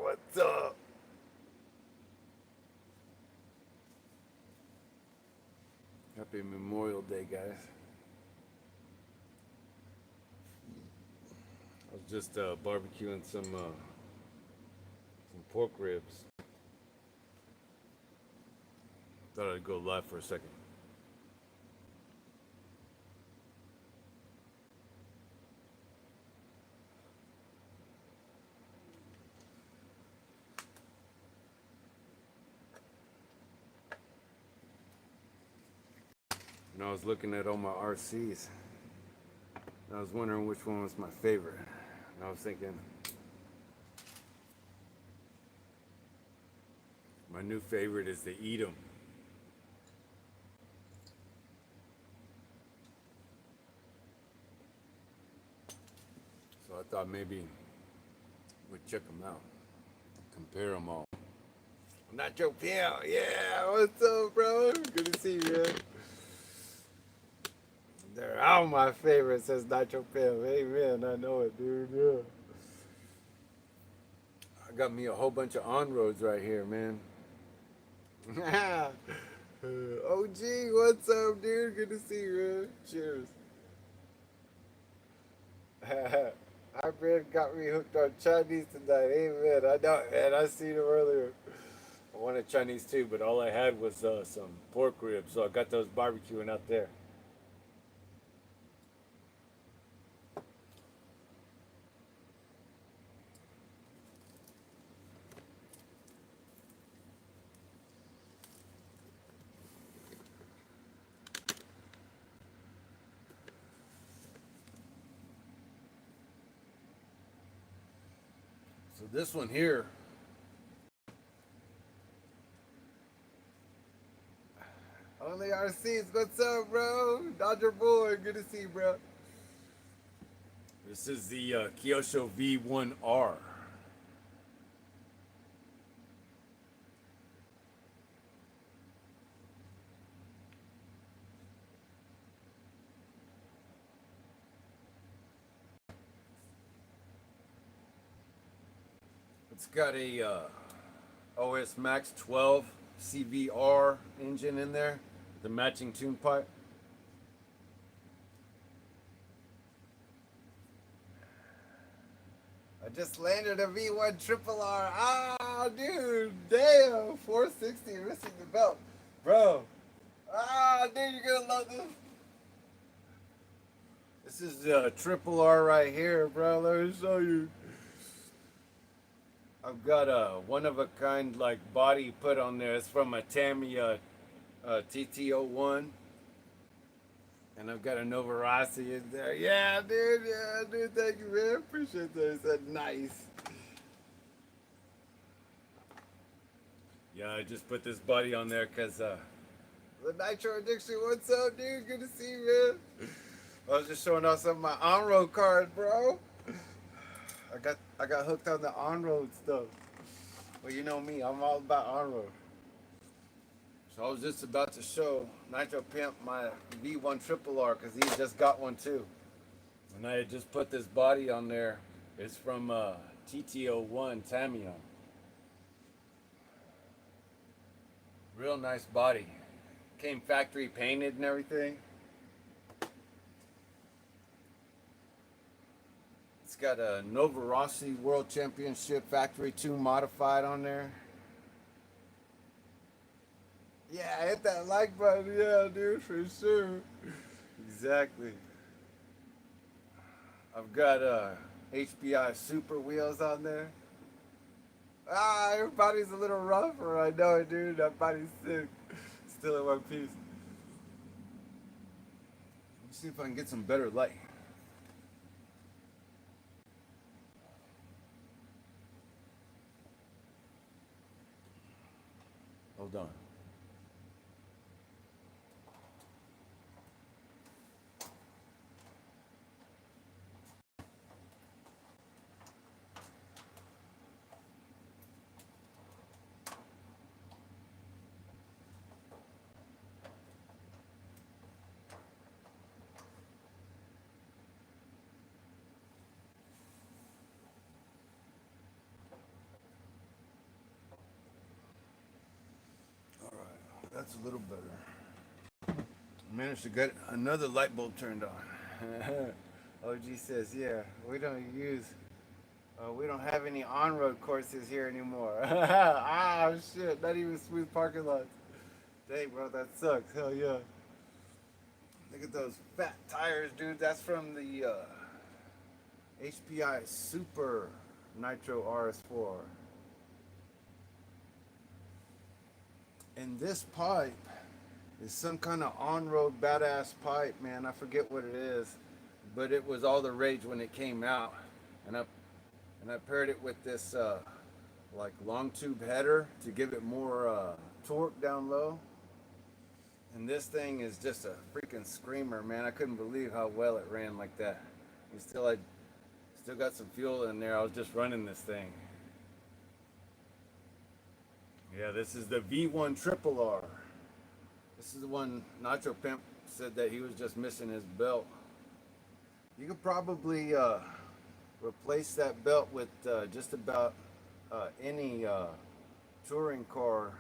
What's up? Happy Memorial Day, guys. I was just barbecuing some pork ribs. Thought I'd go live for a second. And I was looking at all my RCs. And I was wondering which one was my favorite. And I was thinking, my new favorite is the Edom. So I thought maybe we'd check them out, compare them all. Nitrogang, yeah, what's up, bro? Good to see you, man. They're all my favorites, says Nitrogang. Amen, I know it, dude, yeah. I got me a whole bunch of on-roads right here, man. OG, what's up, dude? Good to see you, man. Cheers. Hybrid got me hooked on Chinese tonight. Amen. I know, man. I seen him earlier. I wanted Chinese too, but all I had was some pork ribs, so I got those barbecuing out there. So this one here, only RCs. What's up, bro? Dodger boy, good to see you, bro. This is the Kyosho V1R. It's got a OS Max 12 CVR engine in there, the matching tune pipe. I just landed a V1 triple R. Ah, dude, damn, 460 missing the belt, bro. Ah, dude, you're gonna love this. This is the triple R right here, bro. Let me show you. I've got a one-of-a-kind like body put on there. It's from a Tamiya TT01. And I've got a Nova Rossi in there. Yeah, dude, thank you, man. Appreciate that. It's that nice. Yeah, I just put this body on there because the Nitro Addiction, what's up, dude? Good to see you, man. I was just showing off some of my on-road cars, bro. I got hooked on the on-road stuff. Well, you know me, I'm all about on-road. So I was just about to show Nitro Pimp my V1 Triple R because he just got one too. And I had just put this body on there. It's from TT01 Tamiya. Real nice body. Came factory painted and everything. It's got a Nova Rossi World Championship Factory 2 modified on there. Yeah, hit that like button. Yeah, dude, for sure. Exactly. I've got HBI Super wheels on there. Ah, your body's a little rougher. I know it, dude. That body's sick. Still in one piece. Let's see if I can get some better light. Hold on. That's a little better. Managed to get another light bulb turned on. OG says, yeah, we don't have any on-road courses here anymore. Ah, shit, not even smooth parking lots. Dang, bro, that sucks. Hell yeah. Look at those fat tires, dude. That's from the HPI Super Nitro RS4. And this pipe is some kind of on-road badass pipe, man. I forget what it is, but it was all the rage when it came out. And I paired it with this like long tube header to give it more torque down low. And this thing is just a freaking screamer, man. I couldn't believe how well it ran like that. I still got some fuel in there. I was just running this thing. Yeah, this is the V1 Triple R. This is the one Nitro Pimp said that he was just missing his belt. You could probably replace that belt with just about any touring car.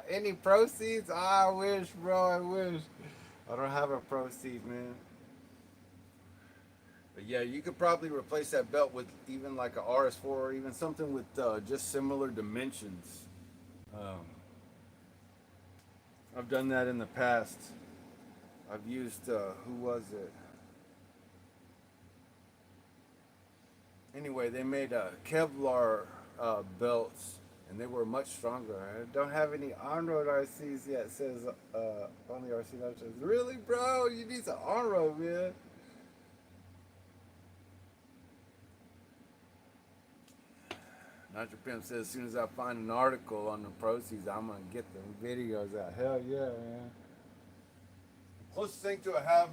Any proceeds? I wish, bro, I wish. I don't have a proceed, man. But yeah, you could probably replace that belt with even like a RS4 or even something with just similar dimensions. I've done that in the past. I've used, who was it? Anyway, they made Kevlar belts, and they were much stronger. I don't have any on-road RCs yet. It says only RC Nitros. Really, bro? You need some on-road, man. Nitro Pimp says as soon as I find an article on the proceeds, I'm gonna get them videos out. Hell yeah, man. Closest thing to a hub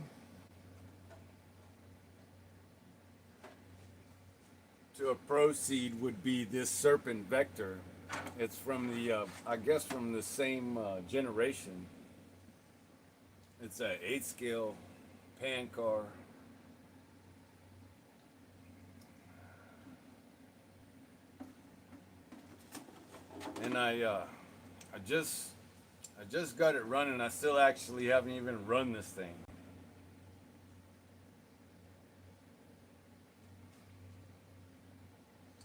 to a proceed would be this Serpent Vector. It's from the, I guess from the same generation. It's a 8 scale pan car. And I just got it running. I still actually haven't even run this thing.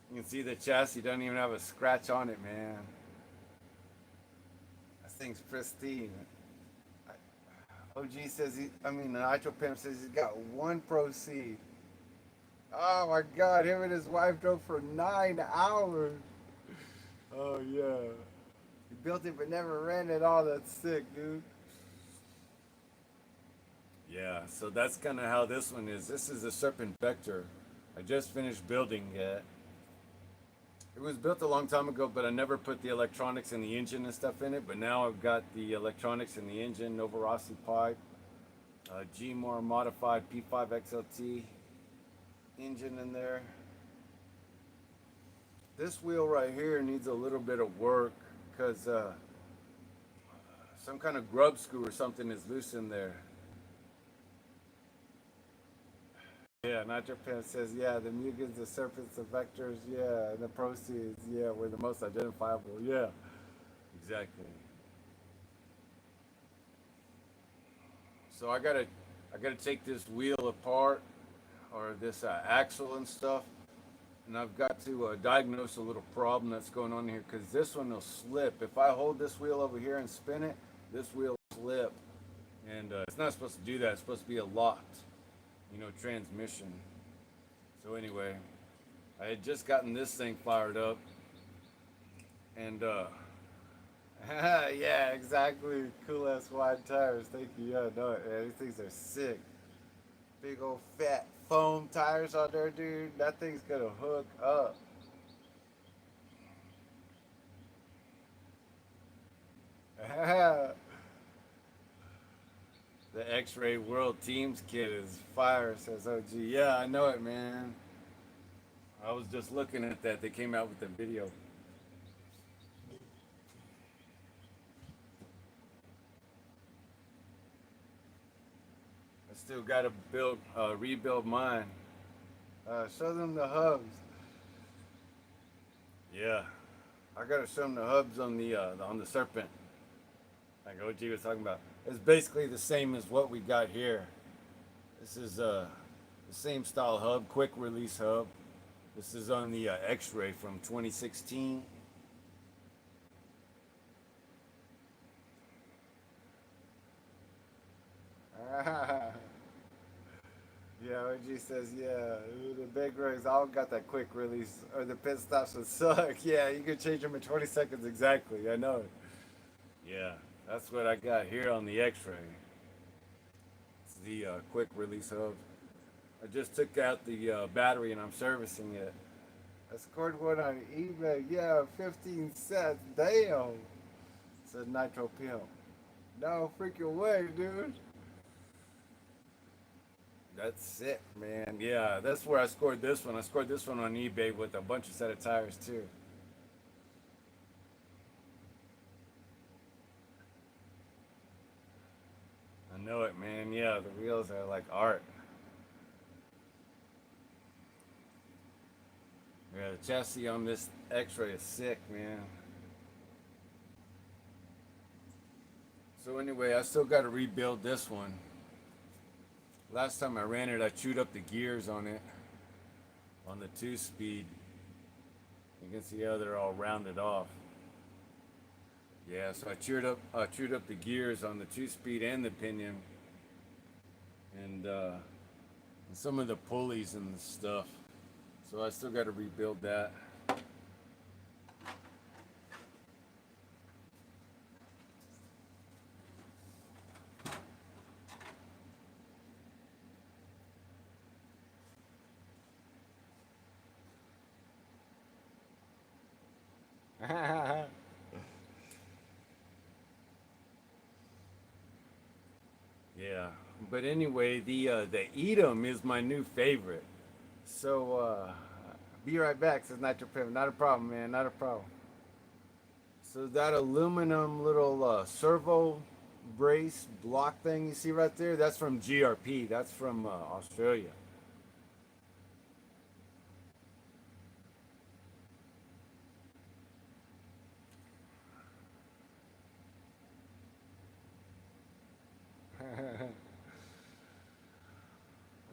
You can see the chassis doesn't even have a scratch on it, man. This thing's pristine. OG says the Nitro Pimp says he's got one proceed. Oh my God, him and his wife drove for 9 hours. Oh yeah. He built it but never ran it all. That's sick, dude. Yeah, so that's kind of how this one is. This is a Serpent Vector. I just finished building it. It was built a long time ago, but I never put the electronics and the engine and stuff in it. But now I've got the electronics and the engine, Novorossi pipe, G-More modified P5 XLT engine in there. This wheel right here needs a little bit of work because some kind of grub screw or something is loose in there. Yeah, Nitro Pimp says, yeah, the Mugans, the Serpents, the Vectors, yeah, and the Proceeds, yeah, were the most identifiable. Yeah, exactly. So I gotta take this wheel apart, or this axle and stuff, and I've got to diagnose a little problem that's going on here, because this one will slip. If I hold this wheel over here and spin it, this wheel will slip, and it's not supposed to do that. It's supposed to be a locked, transmission. So anyway, I had just gotten this thing fired up, and yeah, exactly, cool ass wide tires. Thank you. Yeah, no, yeah, these things are sick. Big old fat foam tires on there, dude. That thing's gonna hook up. The X-Ray World Teams kit is fire, says OG. Yeah, I know it, man. I was just looking at that. They came out with the video. I still got to rebuild mine. Show them the hubs. Yeah, I got to show them the hubs on the Serpent. like OG was talking about. It's basically the same as what we got here. This is the same style hub, quick release hub. This is on the X-Ray from 2016. Yeah, OG says, yeah, the big rigs all got that quick release, or the pit stops would suck. Yeah, you can change them in 20 seconds exactly. I know it. Yeah, that's what I got here on the X-Ray. It's the quick release hub. I just took out the battery and I'm servicing it. I scored one on eBay. Yeah, 15 cents. Damn. Said Nitro Pimp. No freaking way, dude. That's sick, man. Yeah, that's where I scored this one. I scored this one on eBay with a bunch of set of tires too. I know it, man. Yeah, the wheels are like art. Yeah, the chassis on this X-Ray is sick, man. So anyway, I still got to rebuild this one. Last time I ran it, I chewed up the gears on it, on the 2-speed. You can see how they're all rounded off. Yeah, so I chewed up the gears on the 2-speed and the pinion, and some of the pulleys and the stuff. So I still got to rebuild that. Yeah, but anyway, the Edom is my new favorite. So be right back. Says Nitro Pimp. Not a problem, man. Not a problem. So that aluminum little servo brace block thing you see right there, that's from GRP. That's from Australia.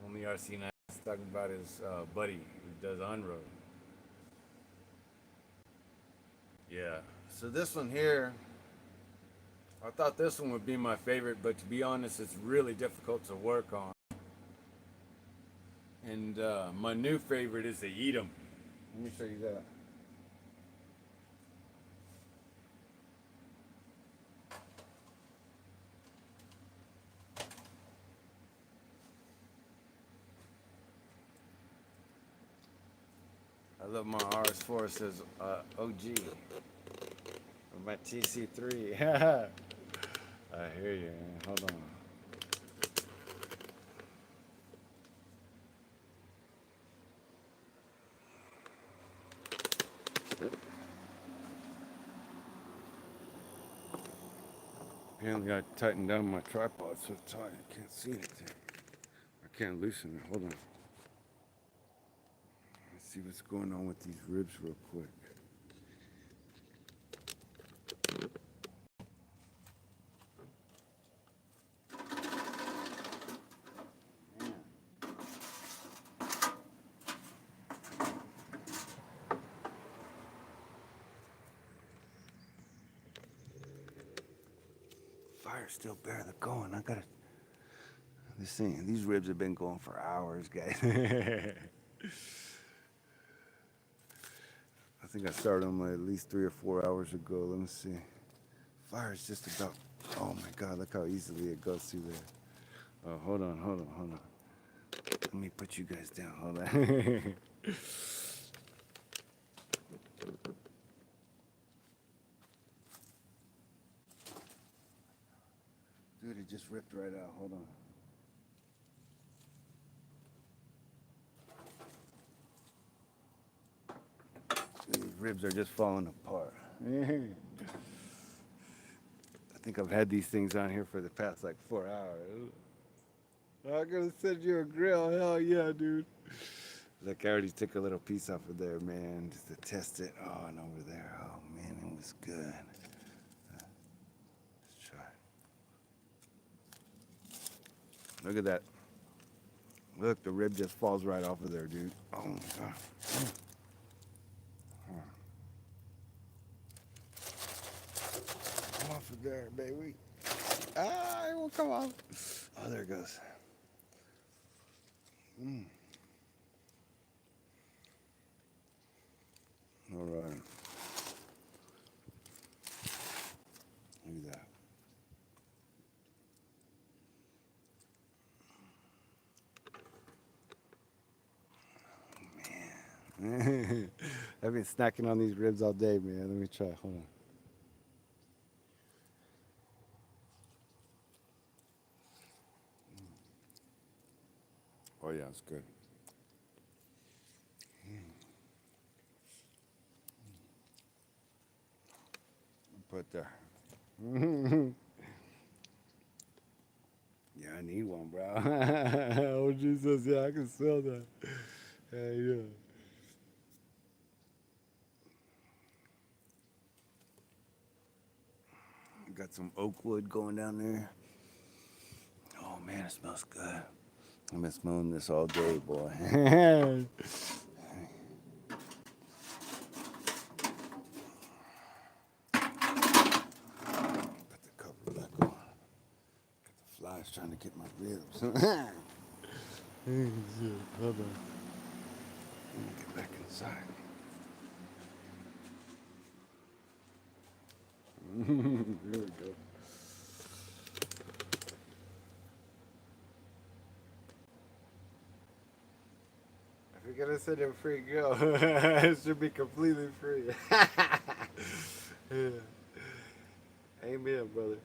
Only RC9 is talking about his buddy who does on road. Yeah. So this one here, I thought this one would be my favorite, but to be honest, it's really difficult to work on. And my new favorite is the Edom. Let me show you that. I love my RS4. It says OG. My TC3. I hear you, man. Hold on. Apparently I tightened down my tripod so tight I can't see anything. I can't loosen it. Hold on. Let's see what's going on with these ribs real quick. Fire's still barely going. I gotta. This thing, these ribs have been going for hours, guys. I think I started them at least 3 or 4 hours ago. Let me see. Fire's just about. Oh my God! Look how easily it goes through there. Oh, hold on, hold on, hold on. Let me put you guys down. Hold on. Dude, it just ripped right out. Hold on. These ribs are just falling apart. I think I've had these things on here for the past like 4 hours. I'm gonna send you a grill. Hell yeah, dude. Look, I already took a little piece off of there, man, just to test it. Oh, and over there. Oh, man, it was good. Let's try it. Look at that. Look, the rib just falls right off of there, dude. Oh my god. Come off of there, baby. Ah, it won't come off. Oh, there it goes. All right. Look at that. Man. I've been snacking on these ribs all day, man. Let me try. Hold on. Oh, yeah, it's good. Put there. Yeah, I need one, bro. Oh, Jesus. Yeah, I can smell that. Yeah. Got some oak wood going down there. Oh, man, it smells good. I've been smelling this all day, boy. Put the cover back on. Got the flies trying to get my ribs. Hold on. Let me get back inside. There we go. If you're gonna send him free, go. It should be completely free. Yeah. Amen, brother.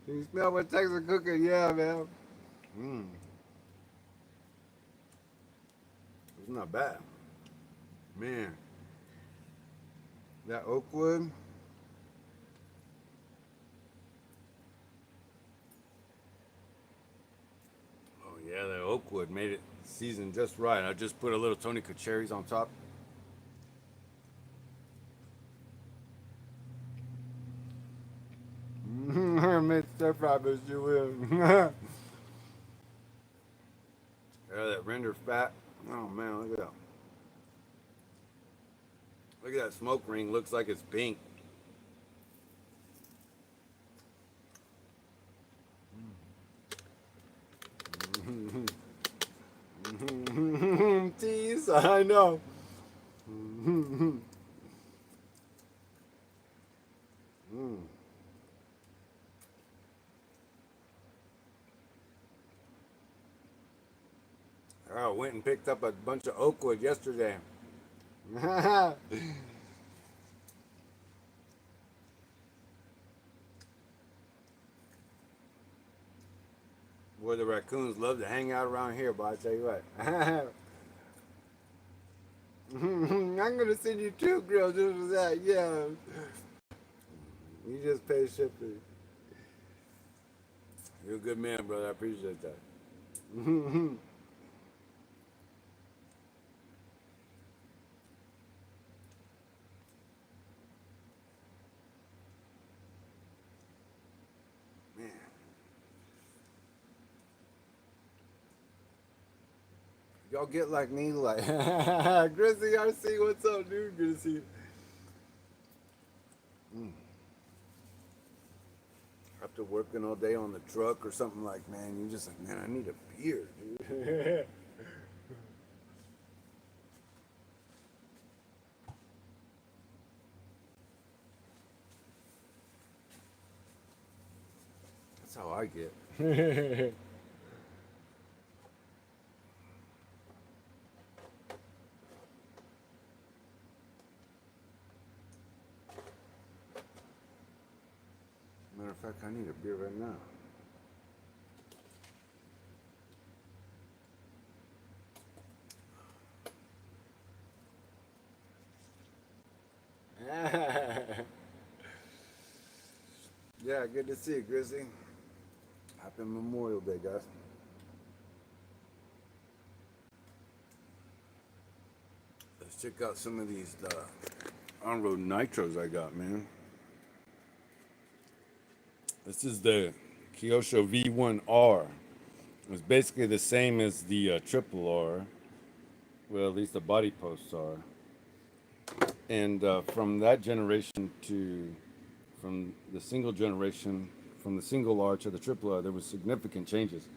You smell what Texas cooking? Yeah, man. It's not bad. Man. That oak wood. Oh yeah, that oak wood made it seasoned just right. I just put a little Tonica cherries on top. Made stir fry, but you will. Yeah, that rendered fat. Oh man, look at that. Look at that smoke ring. Looks like it's pink. Tease, I know. I went and picked up a bunch of oak wood yesterday. Boy, the raccoons love to hang out around here, but I tell you what. I'm gonna send you 2 grills just for that, yeah. You just pay shipping. You're a good man, brother. I appreciate that. Man, y'all get like me, like Grizzly RC. What's up, dude? Good to see you. After working all day on the truck or something, like, man, you're just like, man, I need a beer, dude. That's how I get. Matter of fact, I need a beer right now. Yeah, good to see you, Grizzly. Happy Memorial Day, guys. Let's check out some of these on-road nitros I got, man. This is the Kyosho V1R. It's basically the same as the triple R. Well, at least the body posts are. And from that generation to, from the single generation, from the single R to the triple R, there was significant changes.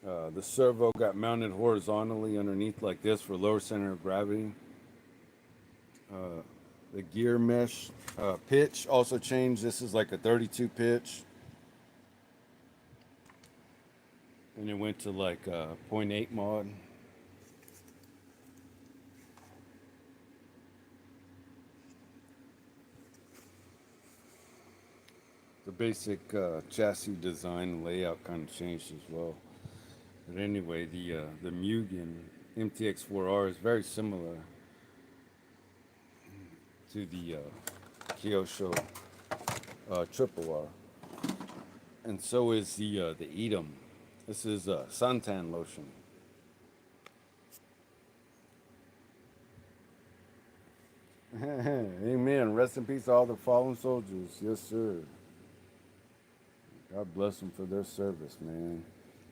The servo got mounted horizontally underneath like this for lower center of gravity. The gear mesh pitch also changed. This is like a 32 pitch. And it went to like .8 mod. The basic chassis design and layout kind of changed as well. But anyway, the Mugen MTX4R is very similar to the Kyosho Triple R, and so is the Edom. This is suntan lotion. Amen. Rest in peace to all the fallen soldiers. Yes, sir. God bless them for their service, man.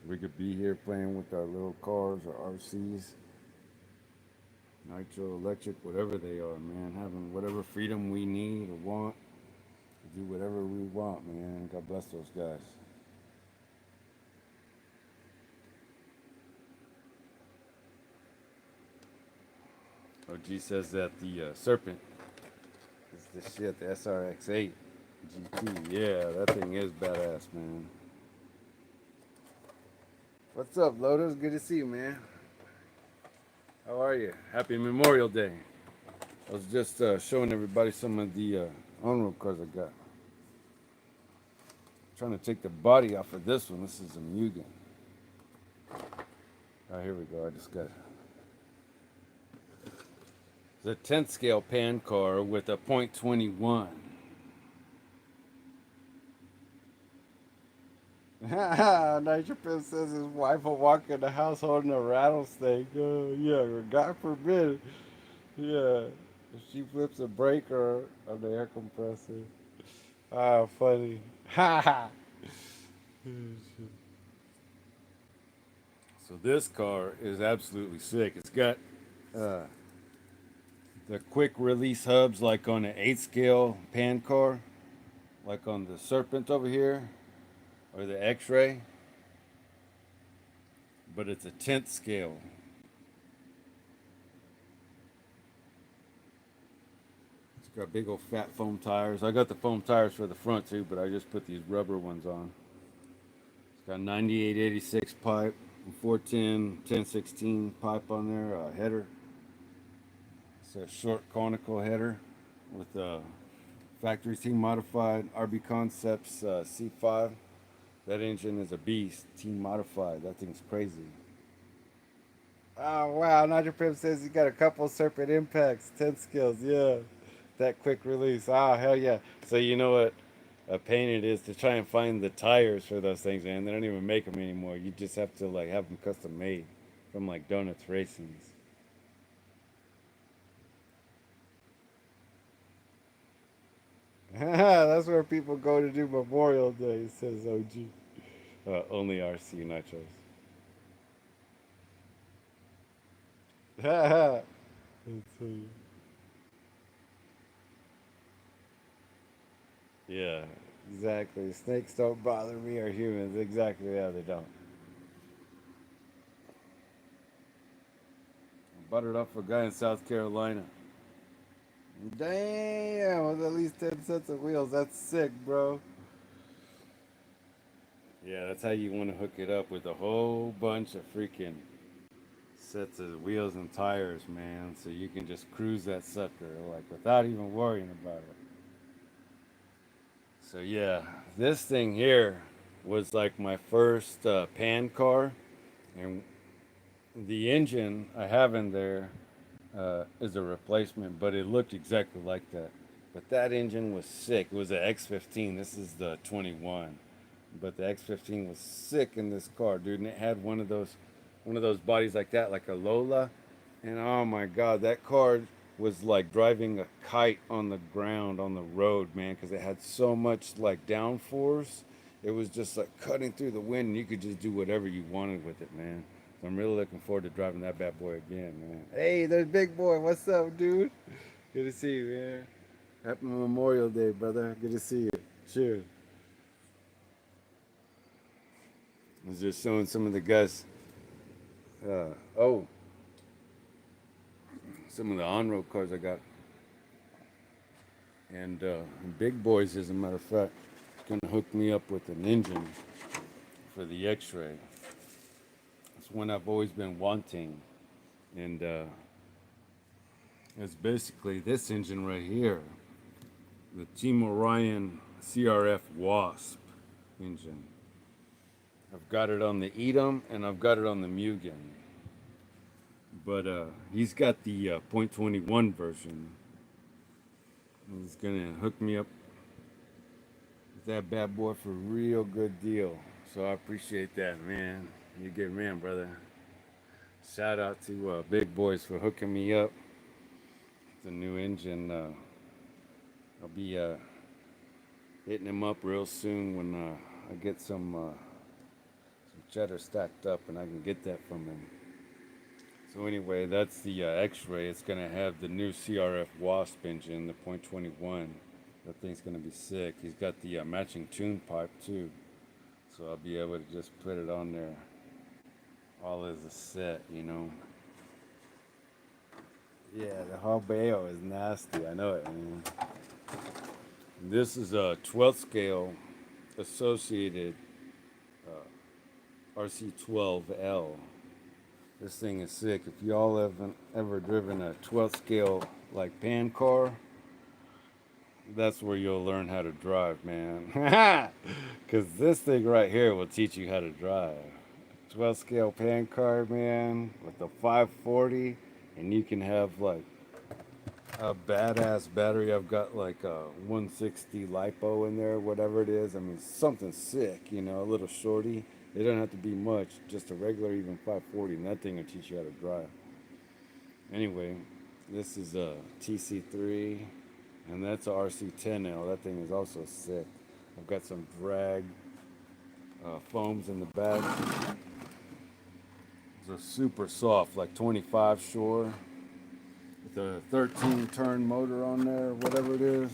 We could be here playing with our little cars or RCs, nitro, electric, whatever they are, man. Having whatever freedom we need or want to do whatever we want, man. God bless those guys. OG says that the Serpent is the shit, the SRX-8 GT. Yeah, that thing is badass, man. What's up, Lotus? Good to see you, man. How are you? Happy Memorial Day. I was just showing everybody some of the on-road cars I got. Trying to take the body off of this one. This is a Mugen. Oh, here we go. I just got it. The 10th scale pan car with a .21. Nitrogen says his wife will walk in the house holding a rattlesnake. Yeah, God forbid. Yeah, if she flips a breaker on the air compressor. Ah, funny. Ha ha. So this car is absolutely sick. It's got the quick release hubs like on an 8th scale pan car, like on the Serpent over here, or the X-Ray, but it's a 10th scale. It's got big old fat foam tires. I got the foam tires for the front too, but I just put these rubber ones on. It's got 9886 pipe, 410, 1016 pipe on there, header. It's a short conical header with a factory team modified RB Concepts C5. That engine is a beast, team modified. That thing's crazy. Oh wow, Nitrogen says he got a couple Serpent impacts, 10 skills, yeah. That quick release. Oh hell yeah. So you know what a pain it is to try and find the tires for those things, man. They don't even make them anymore. You just have to like have them custom made from like Donuts Racings. That's where people go to do Memorial Day, says OG. Only RC Nachos. That's funny. Yeah, exactly. Snakes don't bother me or humans. Exactly, yeah, they don't. I bought it off a guy in South Carolina. Damn, with at least 10 sets of wheels. That's sick, bro. Yeah, that's how you want to hook it up with a whole bunch of freaking sets of wheels and tires, man. So you can just cruise that sucker, like, without even worrying about it. So yeah, this thing here was like my first pan car, and the engine I have in there is a replacement, but it looked exactly like that. But that engine was sick. It was an X15. This is the 21, but the X15 was sick in this car, dude. And it had one of those bodies like that, like a Lola. And oh my God, that car! was like driving a kite on the ground on the road, man, because it had so much like downforce. It was just like cutting through the wind, and you could just do whatever you wanted with it, man. So I'm really looking forward to driving that bad boy again, man. Hey, there's Big Boy. What's up, dude? Good to see you, man. Happy Memorial Day, brother. Good to see you. Cheers. I was just showing some of the guys. Oh, some of the on-road cars I got, and Big Boys, as a matter of fact, gonna hook me up with an engine for the X-ray. It's one I've always been wanting, and it's basically this engine right here, the Team Orion CRF Wasp engine. I've got it on the Edom and I've got it on the Mugen, but he's got the .21 version. He's gonna hook me up with that bad boy for a real good deal. So I appreciate that, man. You're a good man, brother. Shout out to Big Boys for hooking me up. It's a new engine. I'll be hitting him up real soon when I get some cheddar stacked up and I can get that from him. So anyway, that's the X-ray. It's gonna have the new CRF Wasp engine, the .21. That thing's gonna be sick. He's got the matching tune pipe too, so I'll be able to just put it on there, all as a set, you know. Yeah, the Hobeo is nasty. I know it, man. This is a 12th scale associated RC12L. This thing is sick. If y'all haven't ever driven a 12th scale like pan car, that's where you'll learn how to drive, man. Because this thing right here will teach you how to drive. 12th scale pan car, man, with a 540, and you can have like a badass battery. I've got like a 160 lipo in there, whatever it is. I mean, something sick, you know, a little shorty. They don't have to be much, just a regular even 540, and that thing will teach you how to drive. Anyway, this is a TC3, and that's a RC10L. That thing is also sick. I've got some drag foams in the back. It's a super soft, like 25 Shore, with a 13-turn motor on there, whatever it is.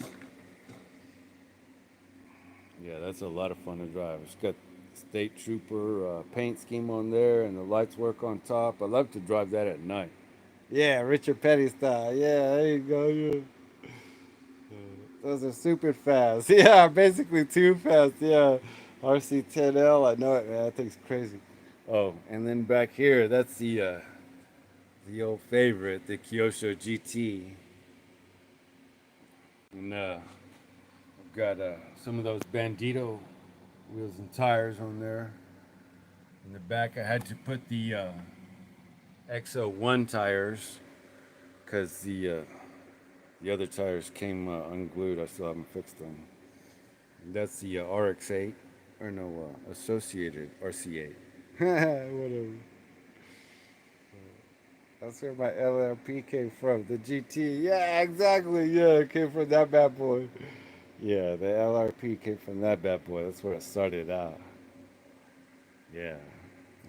Yeah, that's a lot of fun to drive. It's got State Trooper paint scheme on there, and the lights work on top. I love to drive that at night. Yeah, Richard Petty style. Yeah, there you go. Yeah. Those are super fast. Yeah, basically too fast. Yeah, RC10L. I know it, man. That thing's crazy. Oh, and then back here, that's the old favorite, the Kyosho GT. And I've got some of those Bandito wheels and tires on there. In the back, I had to put the XO1 tires because the other tires came unglued. I still haven't fixed them. And that's the RX8, or no, Associated RC8. Whatever. That's where my LRP came from. The GT. Yeah, exactly. Yeah, it came from that bad boy. Yeah, the LRP came from that bad boy. That's where it started out. Yeah.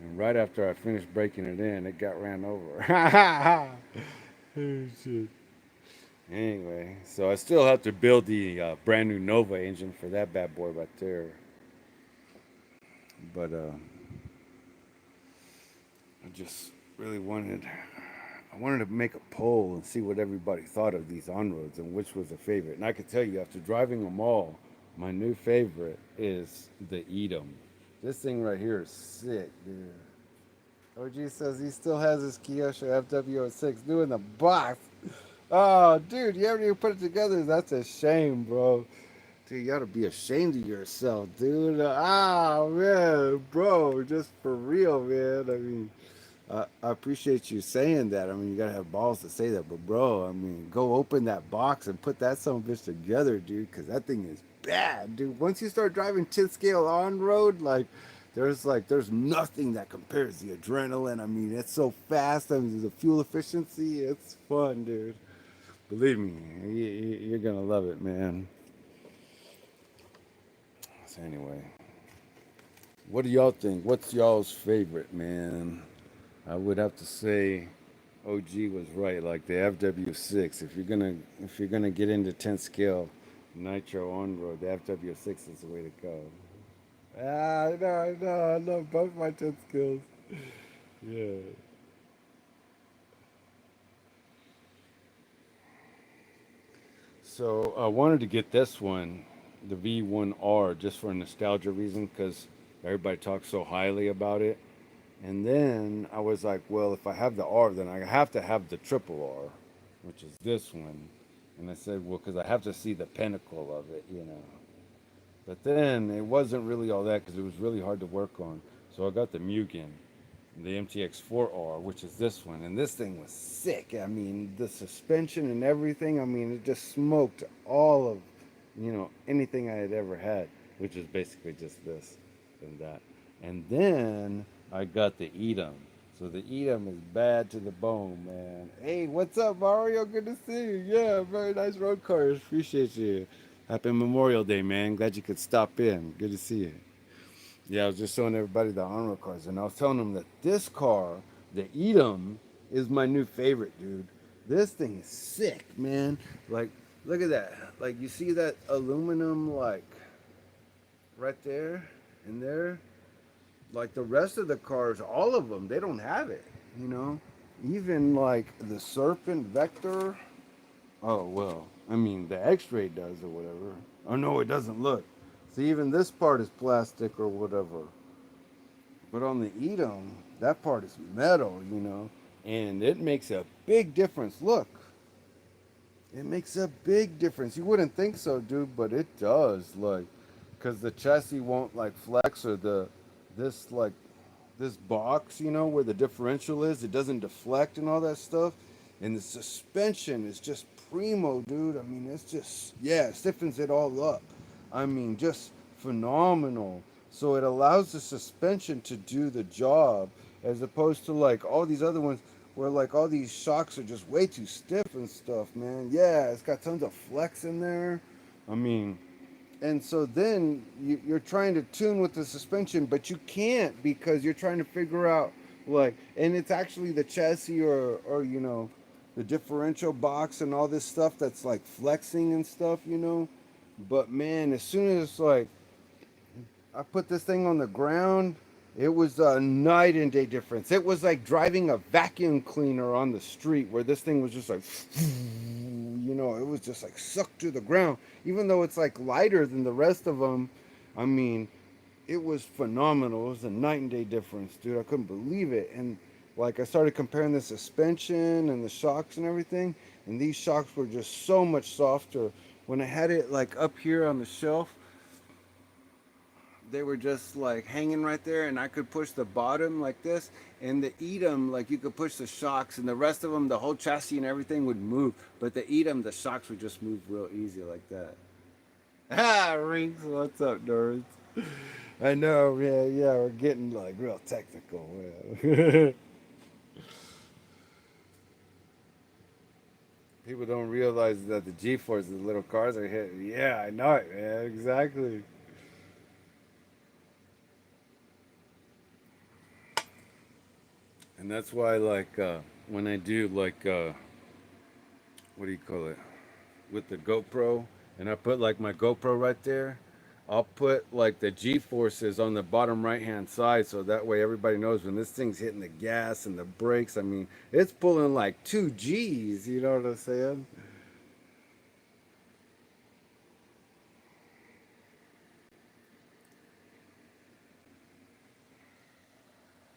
And right after I finished breaking it in, it got ran over. Oh, shit. Anyway, so I still have to build the brand new Nova engine for that bad boy right there. But I just really I wanted to make a poll and see what everybody thought of these on-roads and which was a favorite. And I could tell you, after driving them all, my new favorite is the Edom. This thing right here is sick, dude. OG says he still has his Kyosho FW06 new in the box. Oh, dude, you haven't even put it together. That's a shame, bro. Dude, you ought to be ashamed of yourself, dude. Ah, man, bro, just for real, man. I mean, I appreciate you saying that. I mean, you gotta have balls to say that, but bro, I mean, go open that box and put that son of a bitch together, dude, because that thing is bad, dude. Once you start driving 10th scale on road, there's nothing that compares the adrenaline. I mean, it's so fast. I mean, the fuel efficiency, it's fun, dude. Believe me, you're gonna love it, man. So anyway, what do y'all think? What's y'all's favorite, man? I would have to say OG was right. Like the FW6. If you're gonna get into 10 scale nitro on road, the FW6 is the way to go. Ah, I know. I love both my 10 skills. Yeah. So I wanted to get this one, the V1R, just for a nostalgia reason, because everybody talks so highly about it. And then I was like, well, if I have the R, then I have to have the triple R, which is this one. And I said, well, because I have to see the pinnacle of it. But then it wasn't really all that because it was really hard to work on. So I got the Mugen, the MTX4R, which is this one. And this thing was sick. I mean, the suspension and everything, I mean, it just smoked all of, anything I had ever had, which is basically just this and that. And then I got the Edom. So the Edom is bad to the bone, man. Hey, what's up, Mario? Good to see you. Yeah, very nice road cars. Appreciate you. Happy Memorial Day, man. Glad you could stop in. Good to see you. Yeah, I was just showing everybody the on-road cars, and I was telling them that this car, the Edom, is my new favorite, dude. This thing is sick, man. Like, look at that. Like, you see that aluminum, like, right there and there? Like, the rest of the cars, all of them, they don't have it, you know? Even, like, the Serpent Vector. Oh, well, I mean, the X-Ray does or whatever. Oh, no, it doesn't look. See, even this part is plastic or whatever. But on the Edom, that part is metal. And it makes a big difference. Look, it makes a big difference. You wouldn't think so, dude, but it does. Like, because the chassis won't like flex or this like this box, where the differential is, it doesn't deflect and all that stuff. And the suspension is just primo, dude. I mean, it's just, yeah, it stiffens it all up. I mean, just phenomenal. So it allows the suspension to do the job as opposed to like all these other ones where like all these shocks are just way too stiff and stuff, man. Yeah, it's got tons of flex in there. I mean, and so then you're trying to tune with the suspension, but you can't because you're trying to figure out like, and it's actually the chassis or the differential box and all this stuff that's like flexing and stuff. But man, as soon as like I put this thing on the ground, it was a night and day difference. It was like driving a vacuum cleaner on the street where this thing was just like, it was just like sucked to the ground. Even though it's like lighter than the rest of them, I mean, it was phenomenal. It was a night and day difference, dude. I couldn't believe it. And like I started comparing the suspension and the shocks and everything, and these shocks were just so much softer. When I had it like up here on the shelf, they were just like hanging right there, and I could push the bottom like this, and the Edom, like you could push the shocks, and the rest of them, the whole chassis and everything would move, but the Edom, the shocks would just move real easy like that. Ah, Rinks, what's up, nerds? I know, yeah, we're getting like real technical. Yeah. People don't realize that the G-forces, the little cars are hitting. Yeah, I know it, man. Exactly. And that's why, like, when I do, like, what do you call it? With the GoPro, and I put, like, my GoPro right there, I'll put, like, the G forces on the bottom right hand side so that way everybody knows when this thing's hitting the gas and the brakes. I mean, it's pulling like 2 Gs, you know what I'm saying?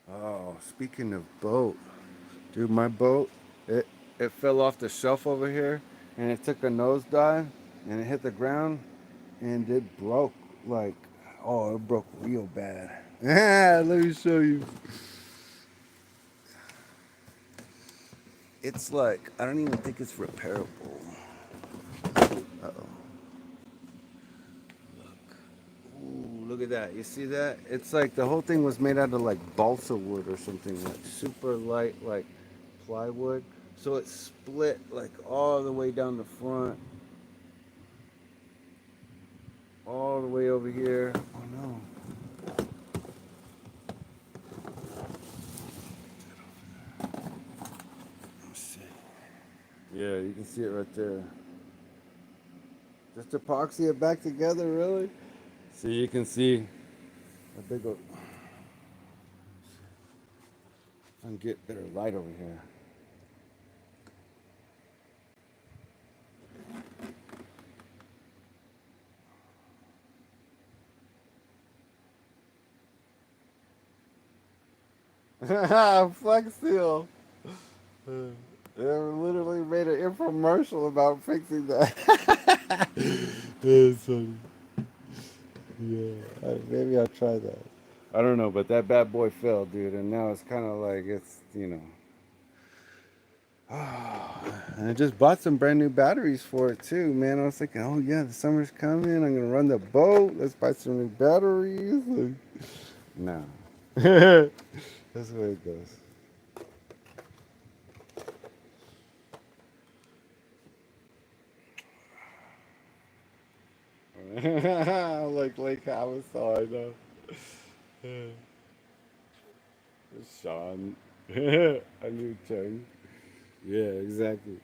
Oh, speaking of boat, dude, my boat, it, it fell off the shelf over here and it took a nosedive and it hit the ground and it broke like, oh, it broke real bad. Let me show you. It's like, I don't even think it's repairable. Uh-oh. Ooh, look at that. You see that? It's like the whole thing was made out of like balsa wood or something, like super light, like plywood. So it's split like all the way down the front, all the way over here. Oh no. Let's see. Yeah, you can see it right there. Just epoxy it back together, really? So you can see a big old. I can get better light over here. Flex seal. They literally made an infomercial about fixing that. That's funny. Yeah, maybe I'll try that. I don't know, but that bad boy fell, dude, and now it's kind of like it's, you know. And I just bought some brand new batteries for it too, man. I was thinking, oh yeah, the summer's coming. I'm gonna run the boat. Let's buy some new batteries. No, that's the way it goes. Like Lake Havasaw, I know. Sean. A new tongue. Yeah, exactly.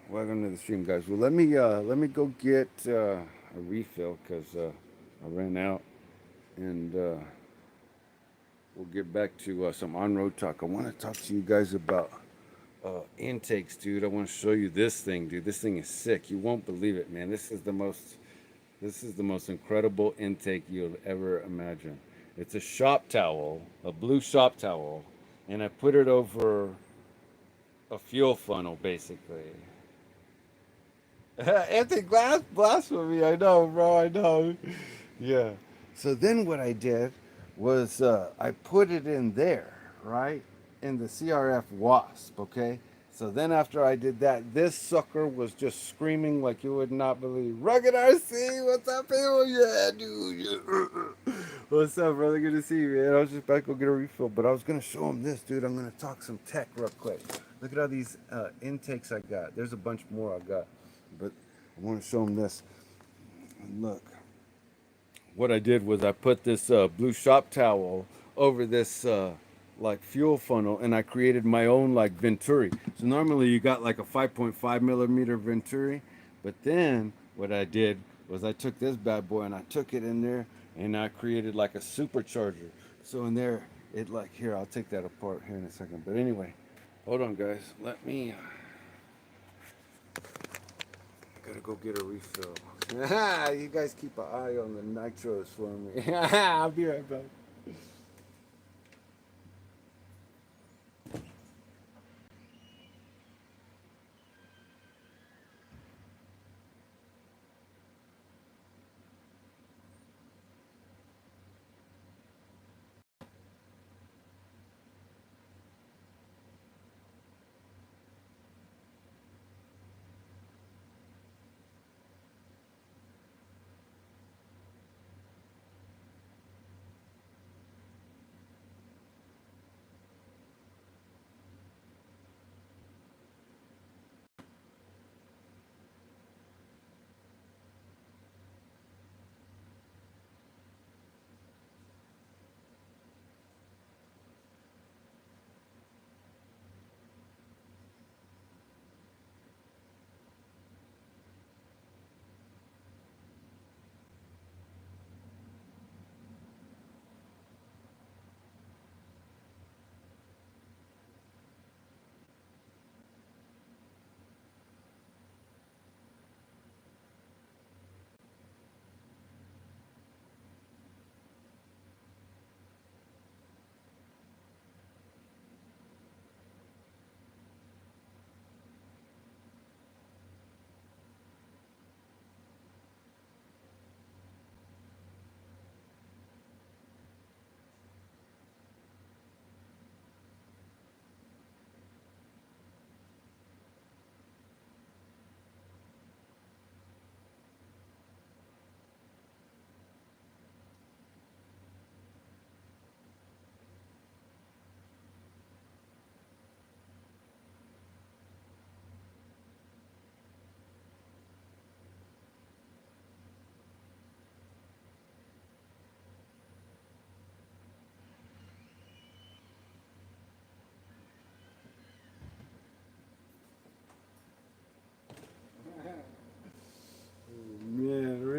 Welcome to the stream, guys. Well, let me go get a refill because I ran out, and we'll get back to some on-road talk. I want to talk to you guys about intakes, dude. I want to show you this thing, dude. This thing is sick. You won't believe it, man. This is the most incredible intake you'll ever imagine. It's a shop towel, a blue shop towel, and I put it over a fuel funnel, basically. Empty glass blasphemy. I know, bro. I know. Yeah. So then what I did was I put it in there, right? In the CRF Wasp, okay? So then after I did that, this sucker was just screaming like you would not believe. Rugged RC, what's up, people? Yeah, dude. Yeah. What's up, brother? Good to see you, man. I was just about to go get a refill, but I was going to show him this, dude. I'm going to talk some tech real quick. Look at all these intakes I got. There's a bunch more I got, but I want to show him this. And look, what I did was I put this blue shop towel over this like fuel funnel, and I created my own like venturi. So normally you got like a 5.5 millimeter venturi, but then what I did was I took this bad boy and I took it in there and I created like a supercharger. So in there, it like here, I'll take that apart here in a second. But anyway, hold on, guys. Let me. Gotta go get a refill. You guys keep an eye on the nitros for me. I'll be right back.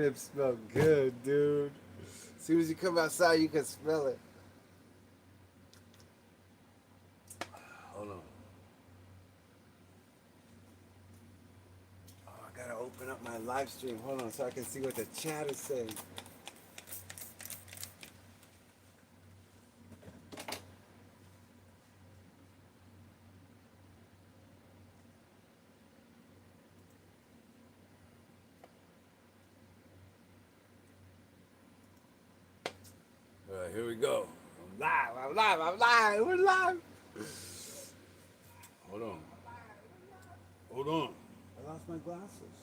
ribs smell good, dude. As soon as you come outside, you can smell it. Hold on. Oh, I gotta open up my live stream. Hold on, so I can see what the chat is saying. All right, here we go. I'm live. We're live. Hold on. I lost my glasses.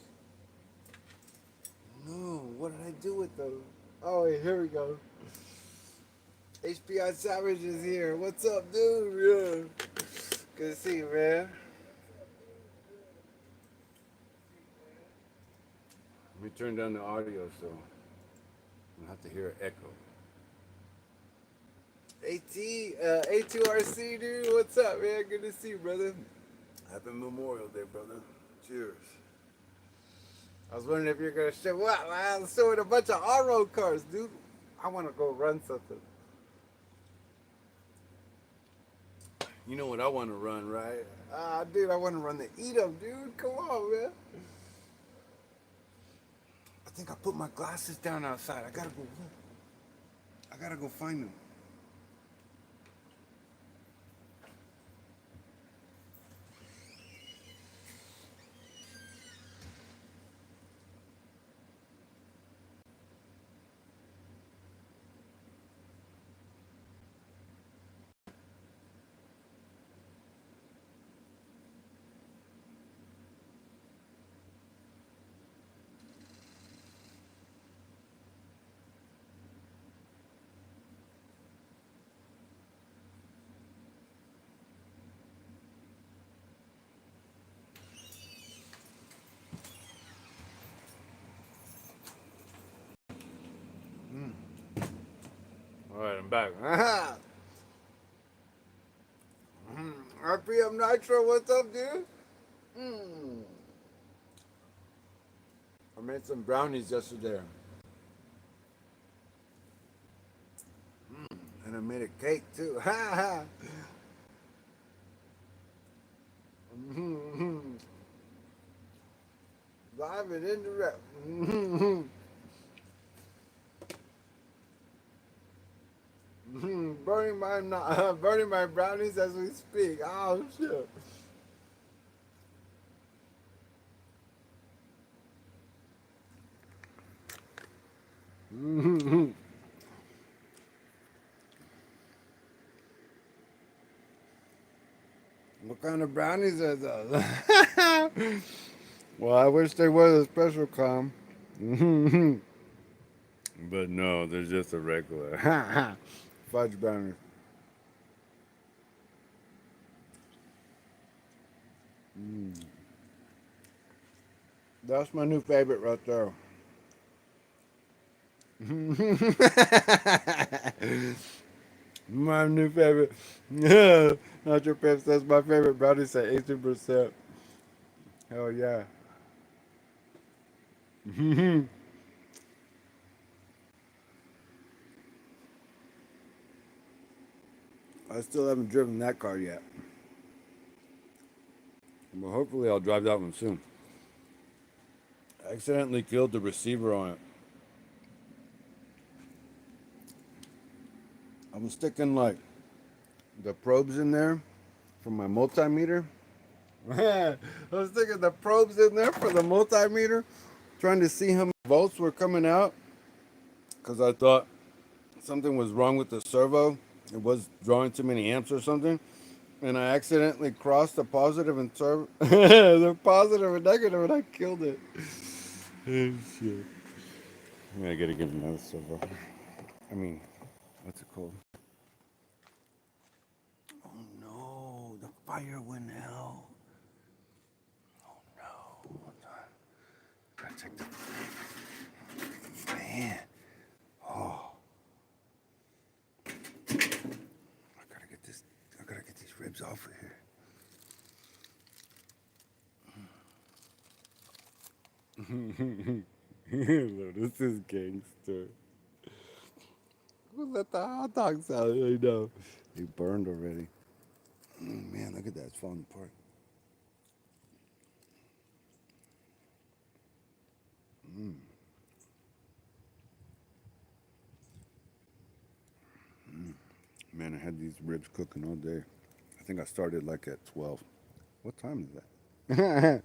No, what did I do with those? Oh, wait, here we go. HBI Savage is here. What's up, dude? Yeah. Good to see you, man. Let me turn down the audio so I don't have to hear an echo. A2RC, dude. What's up, man? Good to see you, brother. Happy Memorial Day, brother. Cheers. I was wondering if you're going to show what? I was showing a bunch of on-road cars, dude. I want to go run something. You know what I want to run, right? Dude, I want to run the Edom, dude. Come on, man. I think I put my glasses down outside. I gotta go find them. All right, I'm back. RPM Nitro, what's up, dude? I made some brownies yesterday. And I made a cake, too. Live and indirect. Burning my brownies as we speak. Oh shit. What kind of brownies are those? Well, I wish they were the special calm. But no, they're just a regular fudge brownies. That's my new favorite right there. My new favorite. Not your pips. That's my favorite brownies at 18%. Hell yeah. I still haven't driven that car yet. But hopefully I'll drive that one soon. I accidentally killed the receiver on it. I was sticking like the probes in there for my multimeter. I was sticking the probes in there for the multimeter, trying to see how many volts were coming out, because I thought something was wrong with the servo. It was drawing too many amps or something. And I accidentally crossed the positive and the positive and negative, and I killed it. Oh, shit. I gotta get another servo. I mean, what's it called? Oh no, the fire went out. Oh no. Hold on. Gotta check the man. Oh. I gotta get these ribs off of here. Look, this is gangster. Who let the hot dogs out? I know. They burned already. Man, look at that. It's falling apart. Man, I had these ribs cooking all day. I think I started like at 12. What time is that?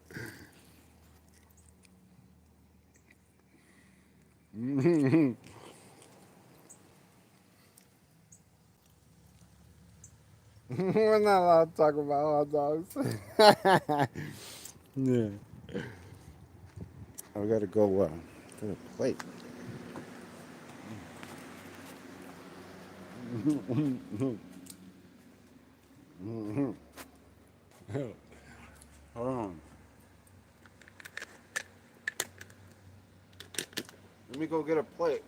We're not allowed to talk about hot dogs. Yeah. I gotta go to the plate. Hold on. Let me go get a plate.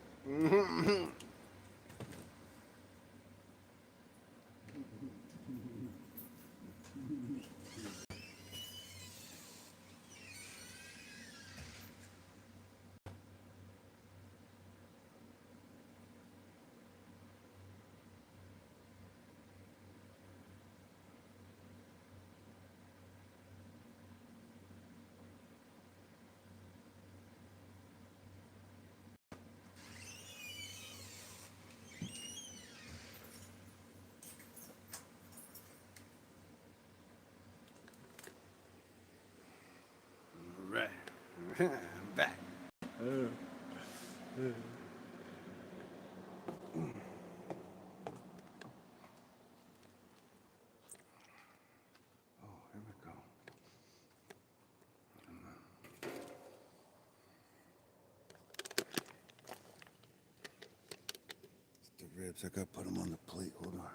Right. I'm back. Oh, here we go. The ribs, I gotta put them on the plate. Hold on.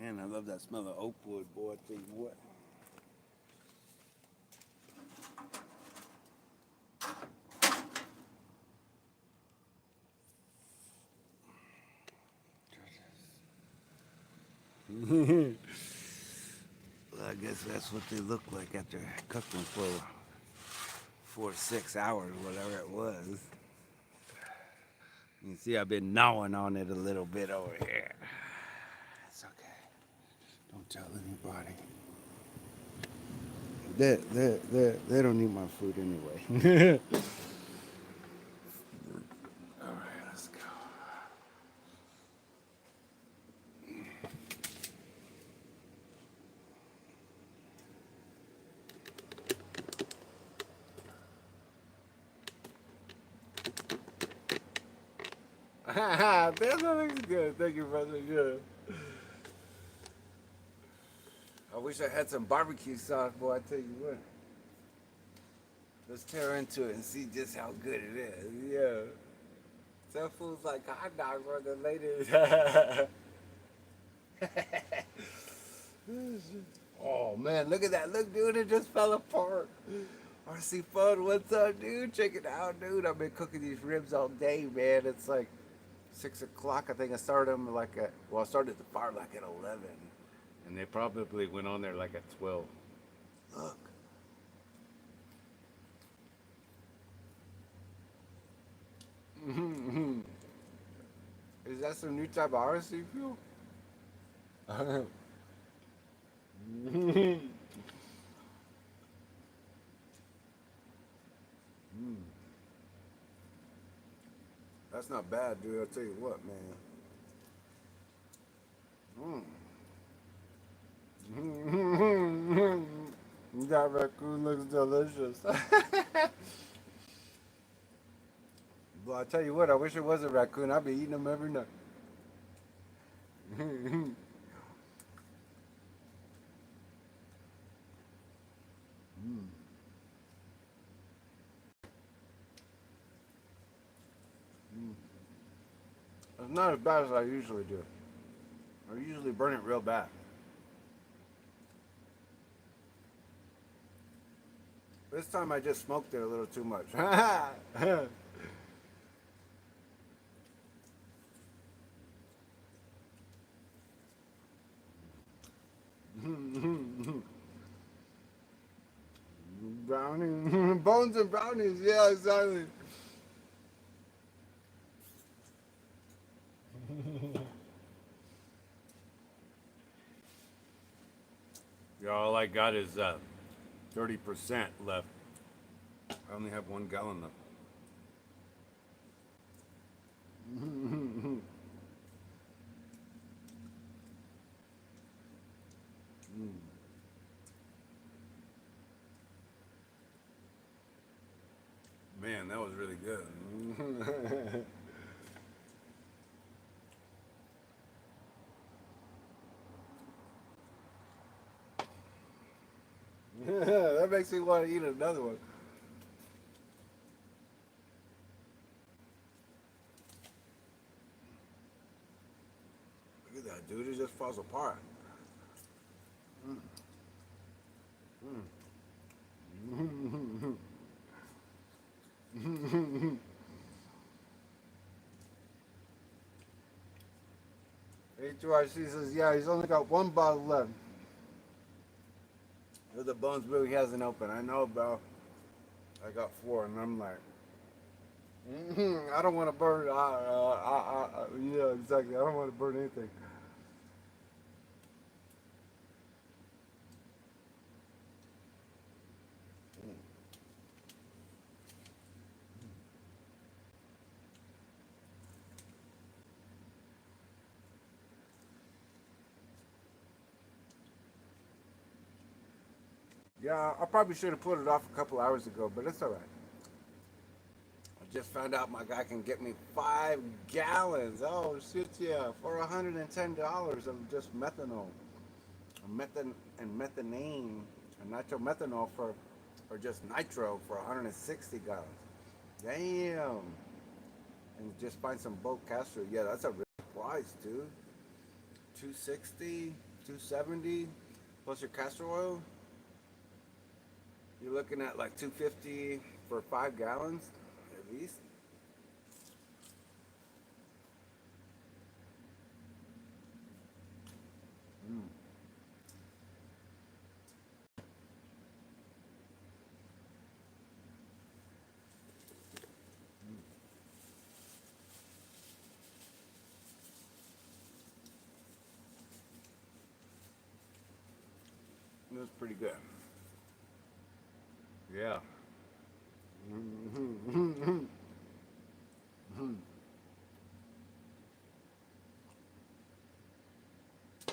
Man, I love that smell of oak wood, boy. I tell you what. Well, I guess that's what they look like after cooking for 4 to 6 hours, whatever it was. You can see I've been gnawing on it a little bit over here. It's okay. Don't tell anybody. They don't need my food anyway. All right, let's go. That looks good. Thank you, brother. Good. I wish I had some barbecue sauce, boy. I tell you what. Let's tear into it and see just how good it is. Yeah. Some food's like hot dogs for the ladies. Oh man, look at that. Look, dude, it just fell apart. RC Fun, what's up, dude? Check it out, dude. I've been cooking these ribs all day, man. It's like 6 o'clock. I think I started them I started the fire like at 11. And they probably went on there like at 12. Look. Is that some new type of RC fuel? That's not bad, dude. I'll tell you what, man. That raccoon looks delicious. Well, I tell you what, I wish it was a raccoon. I'd be eating them every night. not as bad as I usually do. I usually burn it real bad. This time I just smoked it a little too much. Brownie, bones and brownies. Yeah, exactly. Yeah, all I got is 30% left. I only have 1 gallon left. Man, that was really good. That makes me want to eat another one. Look at that, dude. It just falls apart. Mm. Mm. H2RC says, yeah, he's only got 1 bottle left. The Bones Brew he hasn't opened. I know, bro. I got 4, and I'm like, I don't want to burn. Yeah, exactly. I don't want to burn anything. Yeah, I probably should have put it off a couple hours ago, but it's all right. I just found out my guy can get me 5 gallons. Oh shit, yeah, for $110 of just methanol, and methanane, and nitromethanol or just nitro for 160 gallons. Damn. And just find some bulk castor. Yeah, that's a real price, dude. 260, 270 plus your castor oil. You're looking at like 250 for 5 gallons at least. Mm. That's pretty good. Yeah.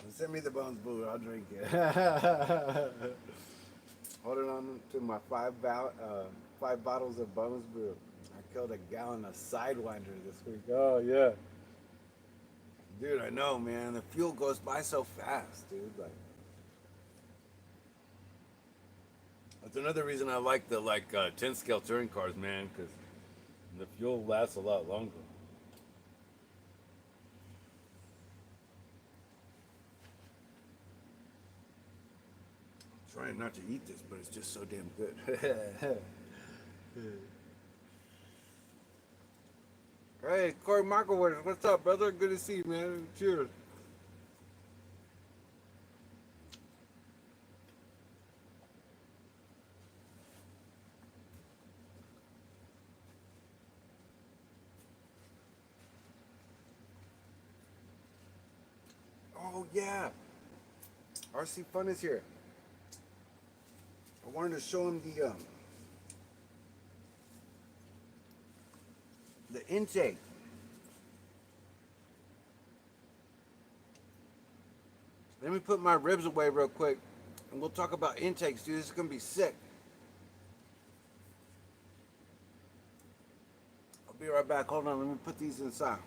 Send me the Bones Brew. I'll drink it. Holding on to my 5 bottles of Bones Brew. I killed a gallon of Sidewinder this week. Oh yeah, dude. I know, man. The fuel goes by so fast, dude. Like that's another reason I like the 10 scale touring cars, man, because the fuel lasts a lot longer. I'm trying not to eat this, but it's just so damn good. Hey, Corey Markowitz, what's up, brother? Good to see you, man. Cheers. Oh yeah, RC Fun is here. I wanted to show him the intake. Let me put my ribs away real quick, and we'll talk about intakes, dude. This is gonna be sick. I'll be right back. Hold on. Let me put these inside.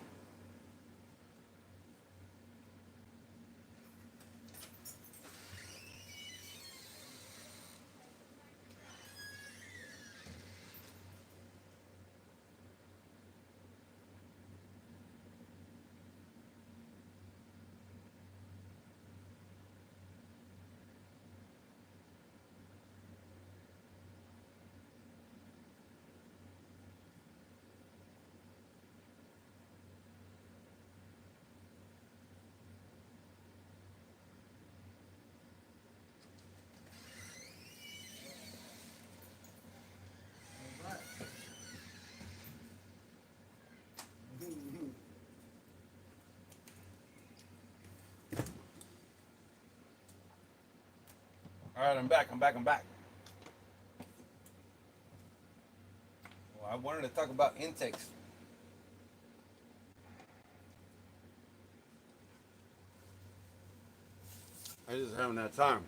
All right, I'm back. Well, I wanted to talk about intakes. I just haven't had time.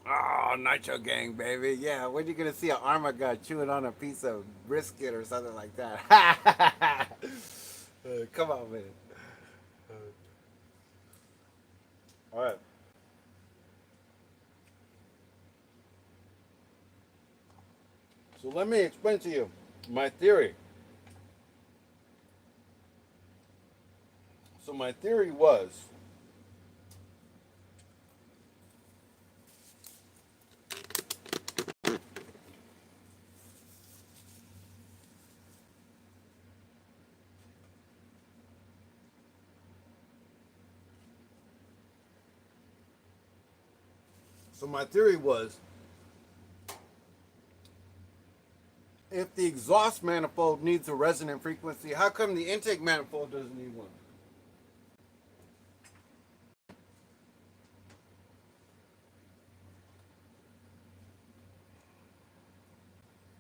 Oh, Nitrogang, baby. Yeah, when you gonna see an armor guy chewing on a piece of brisket or something like that? Come on, man. All right. So let me explain to you my theory. So my theory was if the exhaust manifold needs a resonant frequency, how come the intake manifold doesn't need one?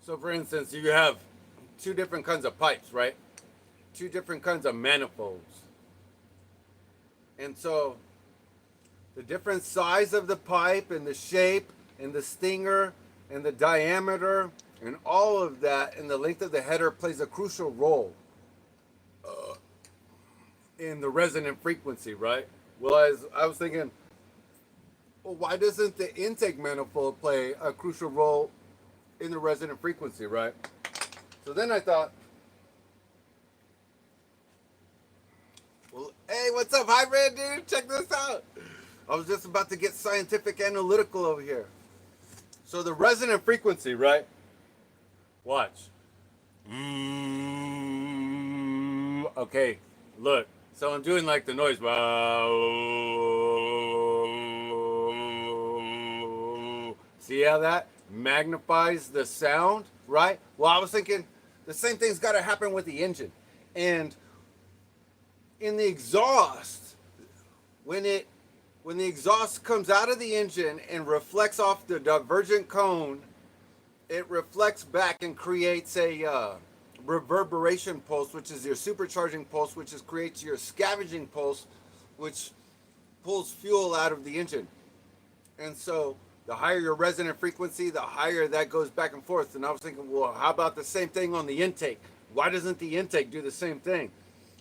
So for instance, you have two different kinds of pipes, right? Two different kinds of manifolds. And so the different size of the pipe and the shape and the stinger and the diameter and all of that and the length of the header plays a crucial role in the resonant frequency, right? Well, as I was thinking, well, why doesn't the intake manifold play a crucial role in the resonant frequency, right? So then I thought, well, hey, what's up, hybrid dude? Check this out. I was just about to get scientific analytical over here. So the resonant frequency, right? Watch. Okay, look. So I'm doing like the noise. See how that magnifies the sound, right? Well, I was thinking the same thing's got to happen with the engine. And in the exhaust, when the exhaust comes out of the engine and reflects off the divergent cone, it reflects back and creates a reverberation pulse, which is your supercharging pulse, which creates your scavenging pulse, which pulls fuel out of the engine. And so the higher your resonant frequency, the higher that goes back and forth. And I was thinking, well, how about the same thing on the intake? Why doesn't the intake do the same thing?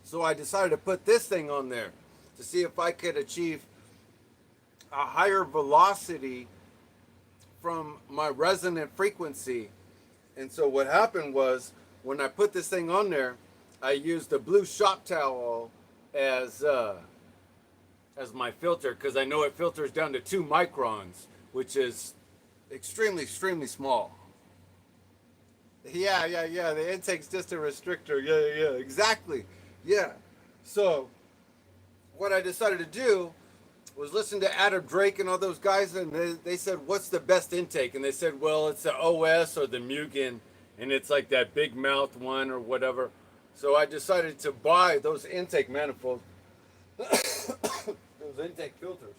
So I decided to put this thing on there to see if I could achieve a higher velocity from my resonant frequency. And so what happened was, when I put this thing on there, I used a blue shop towel as my filter, because I know it filters down to 2 microns, which is extremely small. Yeah. The intake's just a restrictor. Yeah, exactly. Yeah. So what I decided to do was listen to Adam Drake and all those guys, and they said, what's the best intake? And they said, well, it's the OS or the Mugen, and it's like that big mouth one or whatever. So I decided to buy those intake manifolds, those intake filters.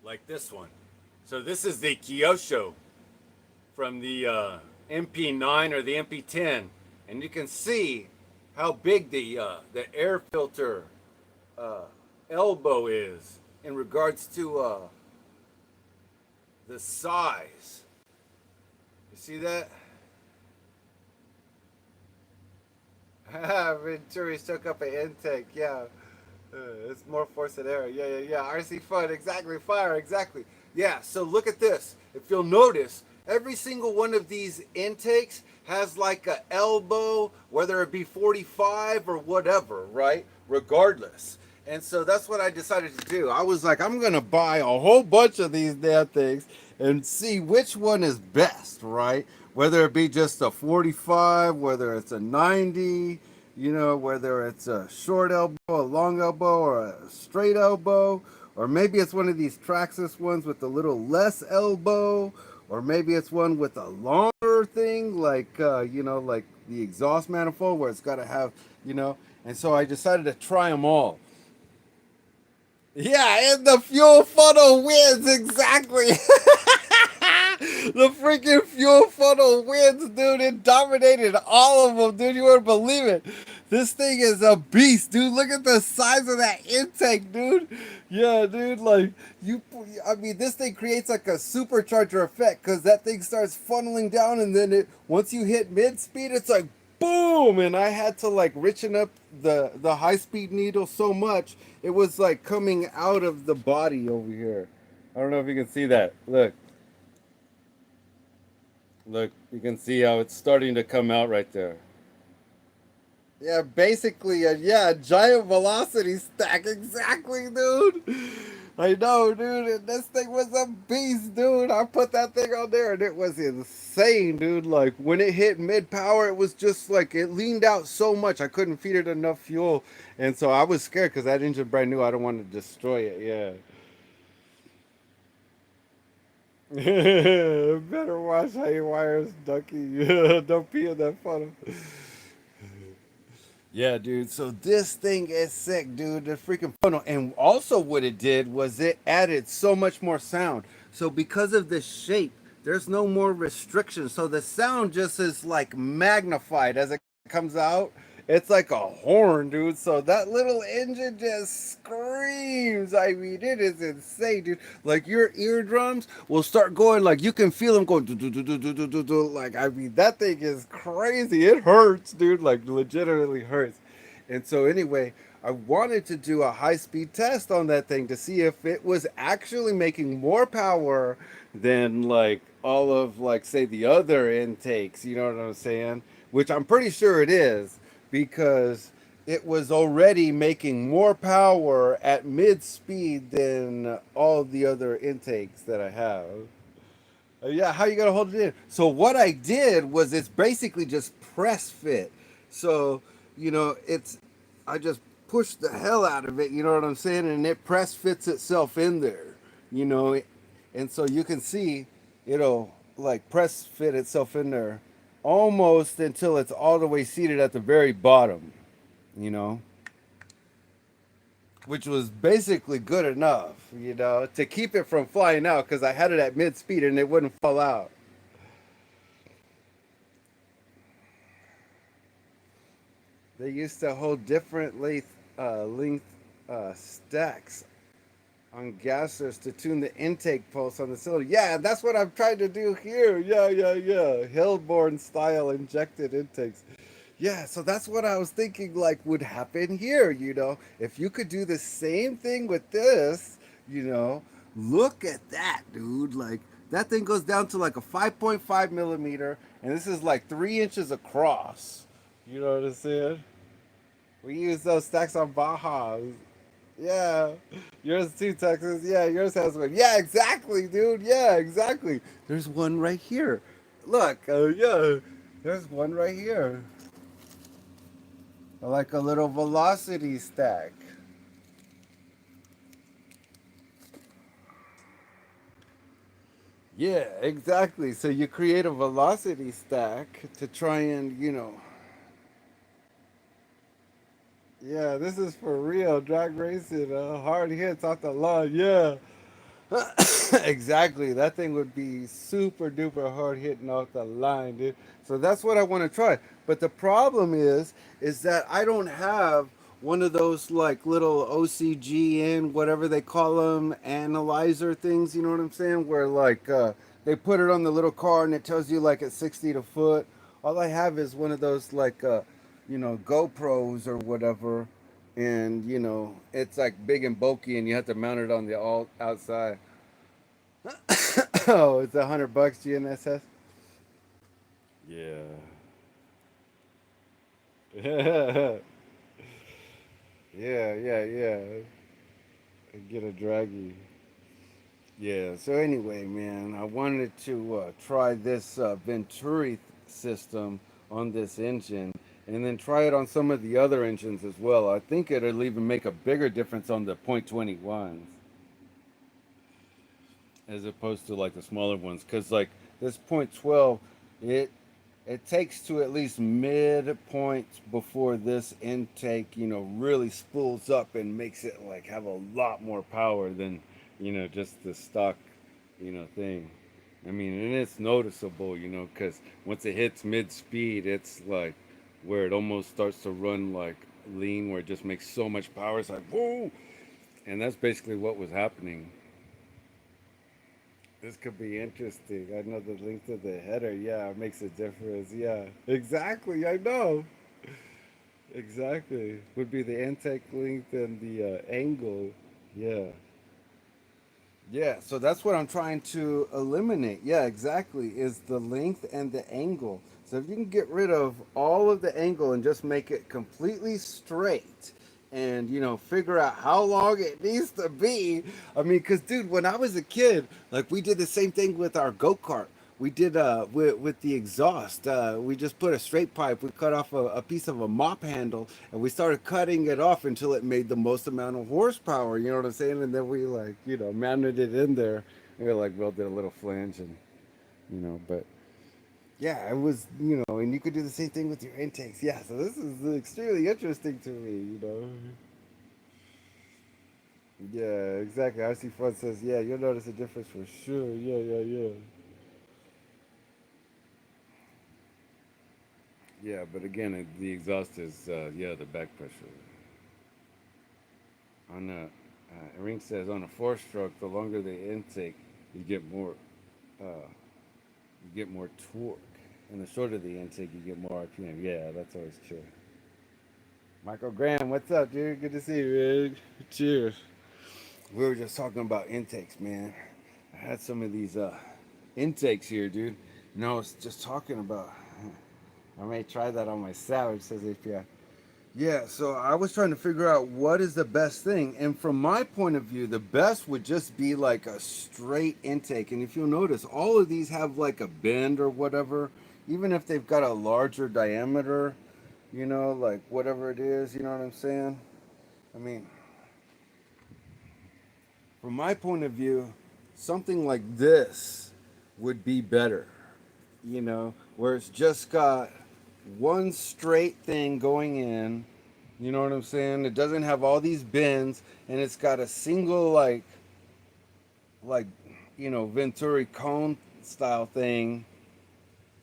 Like this one. So this is the Kyosho from the MP9 or the MP10, and you can see how big the air filter elbow is in regards to the size. You see that? Venturi took up an intake, yeah. It's more force and air. Yeah. RC fun, exactly. Fire, exactly. Yeah, so look at this. If you'll notice, every single one of these intakes has like a elbow, whether it be 45 or whatever, right? Regardless. And so that's what I decided to do. I was like, I'm going to buy a whole bunch of these damn things and see which one is best, right? Whether it be just a 45, whether it's a 90, you know, whether it's a short elbow, a long elbow, or a straight elbow, or maybe it's one of these Traxxas ones with a little less elbow, or maybe it's one with a longer buffer thing, like like the exhaust manifold where it's got to have, and so I decided to try them all. Yeah, and the fuel funnel wins exactly. The freaking fuel funnel wins, dude. It dominated all of them, dude. You wouldn't believe it. This thing is a beast, dude. Look at the size of that intake, dude. Yeah, dude. Like I mean, this thing creates like a supercharger effect because that thing starts funneling down, and then once you hit mid speed, it's like boom. And I had to like richen up the high speed needle so much it was like coming out of the body over here. I don't know if you can see that. Look, you can see how it's starting to come out right there. Yeah, basically, a giant velocity stack. Exactly, dude. I know, dude. And this thing was a beast, dude. I put that thing on there and it was insane, dude. Like, when it hit mid power, it was just like it leaned out so much. I couldn't feed it enough fuel. And so I was scared because that engine brand new. I don't want to destroy it. Yeah. Better watch how you wires, ducky. Don't pee in that funnel. Yeah, dude. So this thing is sick, dude. The freaking funnel. And also, what it did was it added so much more sound. So because of the shape, there's no more restriction. So the sound just is like magnified as it comes out. It's like a horn, dude. So that little engine just screams. I mean, it is insane, dude. Like your eardrums will start going, like you can feel them going, do, do, do, do, do, do, do, do. Like, I mean, that thing is crazy. It hurts, dude. Like, legitimately hurts. And so, anyway, I wanted to do a high speed test on that thing to see if it was actually making more power than, like, all of, like, say, the other intakes. You know what I'm saying? Which I'm pretty sure it is because it was already making more power at mid speed than all the other intakes that I have. Yeah, how you gonna hold it in? So what I did was it's basically just press fit. So it's I just pushed the hell out of it. You know what I'm saying? And it press fits itself in there. You know, and so you can see it'll like press fit itself in there almost until it's all the way seated at the very bottom. You know, which was basically good enough. To keep it from flying out because I had it at mid speed and it wouldn't fall out. They used to hold different length stacks on gassers to tune the intake pulse on the cylinder. Yeah, that's what I'm trying to do here. Yeah, yeah, yeah. Hillborn style injected intakes. Yeah, so that's what I was thinking like would happen here. If you could do the same thing with this, you know, look at that, dude. Like that thing goes down to like a 5.5 millimeter, and this is like 3 inches across. You know what I'm saying? We use those stacks on Baja. Yeah. Yours too, Texas. Yeah, yours has one. Yeah, exactly, dude. Yeah, exactly. There's one right here. Look, yeah. There's one right here. Like a little velocity stack. Yeah, exactly. So you create a velocity stack to try and, yeah, this is for real. Drag racing, hard hits off the lawn. Yeah. Exactly. That thing would be super duper hard hitting off the line, dude. So that's what I want to try. But the problem is that I don't have one of those like little OCGN, whatever they call them, analyzer things. You know what I'm saying? Where like they put it on the little car and it tells you like at 60 to foot. All I have is one of those like GoPros or whatever, and it's like big and bulky, and you have to mount it on the all outside. Oh, it's $100 GNSS. Yeah. Yeah, yeah, yeah. Get a draggy. Yeah. So anyway, man, I wanted to try this Venturi system on this engine, and then try it on some of the other engines as well. I think it'll even make a bigger difference on the .21s as opposed to like the smaller ones, because like this .12 It it takes to at least midpoint before this intake, really spools up and makes it like have a lot more power than, just the stock, thing. I mean, and it's noticeable, because once it hits mid speed, it's like where it almost starts to run like lean, where it just makes so much power. It's like, whoa! And that's basically what was happening. This could be interesting. I know the length of the header, yeah, it makes a difference. Yeah, exactly. I know. Exactly. Would be the intake length and the angle. Yeah. Yeah, so that's what I'm trying to eliminate. Yeah, exactly. Is the length and the angle. So if you can get rid of all of the angle and just make it completely straight and, figure out how long it needs to be. I mean, because, dude, when I was a kid, like we did the same thing with our go kart. We did with the exhaust. We just put a straight pipe. We cut off a piece of a mop handle, and we started cutting it off until it made the most amount of horsepower. You know what I'm saying? And then we like mounted it in there. And we like welded a little flange, and but yeah, it was and you could do the same thing with your intakes. Yeah, so this is extremely interesting to me. Yeah, exactly. RC Fun says, yeah, you'll notice a difference for sure. Yeah, yeah, yeah. Yeah, but again, the exhaust is the back pressure. On a Ring says on a four stroke, the longer the intake, you get more uh, you get more torque, and the shorter the intake, you get more RPM. Yeah, that's always true. Michael Graham, what's up, dude? Good to see you, man. Cheers. We were just talking about intakes, man. I had some of these intakes here, dude. I was just talking about. I may try that on my Savage, says API. Yeah, so I was trying to figure out what is the best thing. And from my point of view, the best would just be like a straight intake. And if you'll notice, all of these have like a bend or whatever, even if they've got a larger diameter, like whatever it is, you know what I'm saying? I mean, from my point of view, something like this would be better, where it's just got one straight thing going in. You know what I'm saying? It doesn't have all these bends, and it's got a single like Venturi cone style thing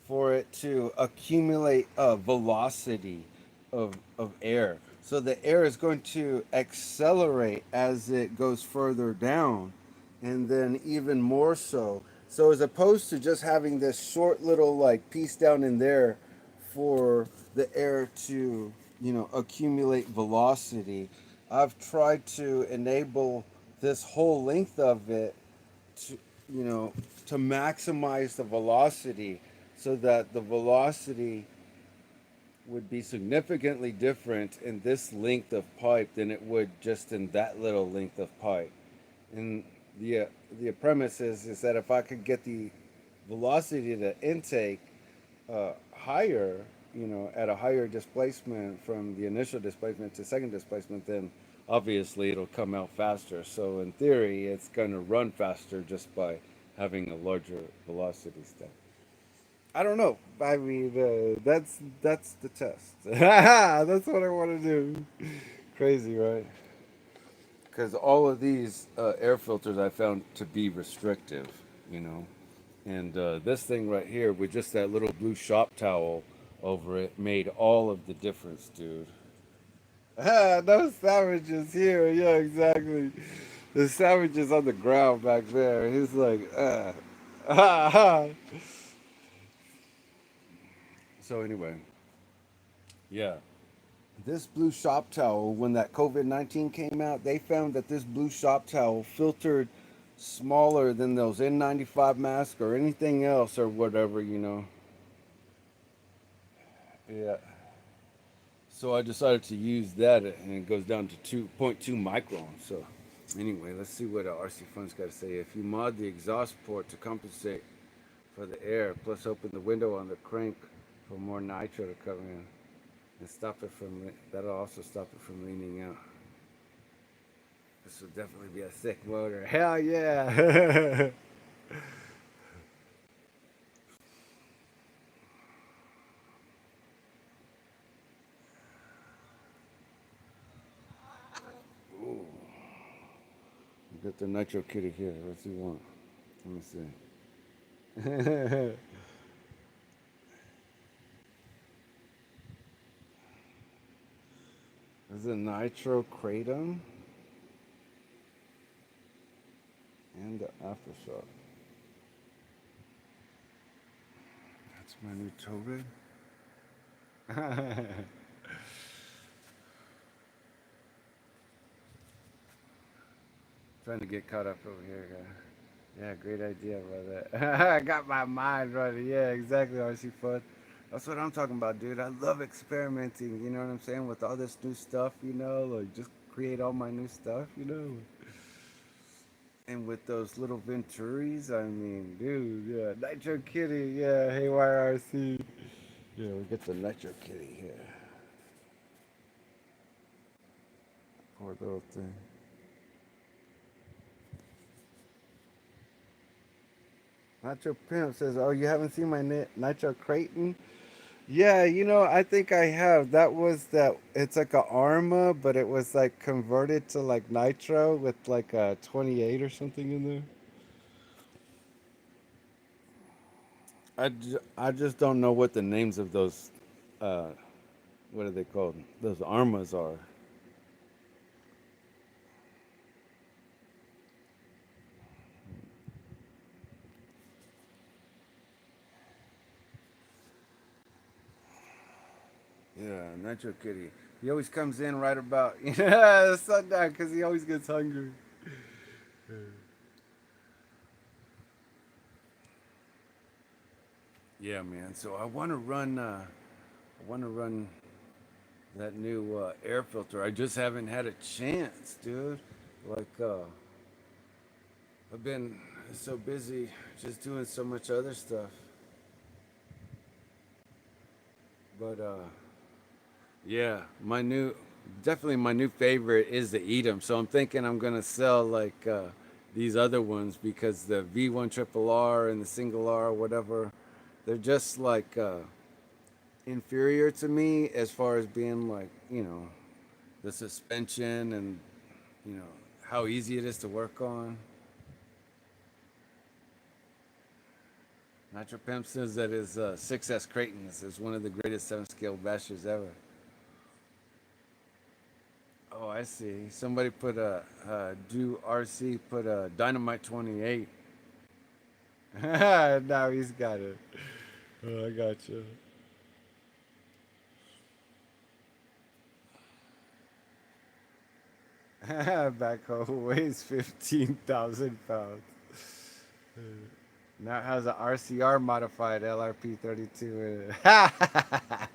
for it to accumulate a velocity of air. So the air is going to accelerate as it goes further down, and then even more so. So as opposed to just having this short little like piece down in there for the air to, accumulate velocity, I've tried to enable this whole length of it to, you know, to maximize the velocity so that the velocity would be significantly different in this length of pipe than it would just in that little length of pipe. And the premise is that if I could get the velocity to intake higher, at a higher displacement from the initial displacement to second displacement, then obviously it'll come out faster. So in theory, it's going to run faster just by having a larger velocity step. I don't know. I mean, that's the test. That's what I want to do. Crazy, right? Because all of these air filters I found to be restrictive, you know. And this thing right here with just that little blue shop towel over it made all of the difference, dude. Ah, no savages here. Yeah, exactly. The savages on the ground back there. He's like, ah. So anyway, yeah. This blue shop towel, when that COVID-19 came out, they found that this blue shop towel filtered smaller than those N95 masks or anything else or whatever. Yeah. So I decided to use that, and it goes down to 2.2 microns. So anyway, let's see what RC Fun's got to say. If you mod the exhaust port to compensate for the air, plus open the window on the crank for more nitro to come in, and that'll also stop it from leaning out. This will definitely be a sick motor. Hell yeah! Got the Nitro Kitty here. What's he want? Let me see. There's a Nitro Kratom and the aftershock. That's my new Toad. Trying to get caught up over here, guy. Yeah, great idea about that. I got my mind running. Yeah, exactly. RC Fun. That's what I'm talking about, dude. I love experimenting. You know what I'm saying? With all this new stuff, like just create all my new stuff. And with those little Venturis, I mean, dude, yeah. Nitro Kitty, yeah. Haywire RC. Yeah, we get the Nitro Kitty here. Poor little thing. Nitro Pimp says, "Oh, you haven't seen my Nitro Creighton?" Yeah, I think I have. That was that. It's like a Arma, but it was like converted to like Nitro with like a 28 or something in there. I just don't know what the names of those, uh, what are they called? Those Armas are. Yeah, Nitro Kitty. He always comes in right about sundown because he always gets hungry. Yeah, man. So I want to run. I want to run that new air filter. I just haven't had a chance, dude. Like, I've been so busy just doing so much other stuff. But yeah, definitely my new favorite is the Edom. So I'm thinking I'm gonna sell like these other ones because the V1 triple R and the single R, whatever, they're just like inferior to me as far as being like the suspension and you know how easy it is to work on. Nitro Pimp says that his 6S Creighton is one of the greatest 7 scale bashers ever. Oh, I see. Somebody put do RC put a Dynamite 28. Now he's got it. Oh, I got you. Backhoe weighs 15,000 pounds. Now it has an RCR modified LRP 32 in it.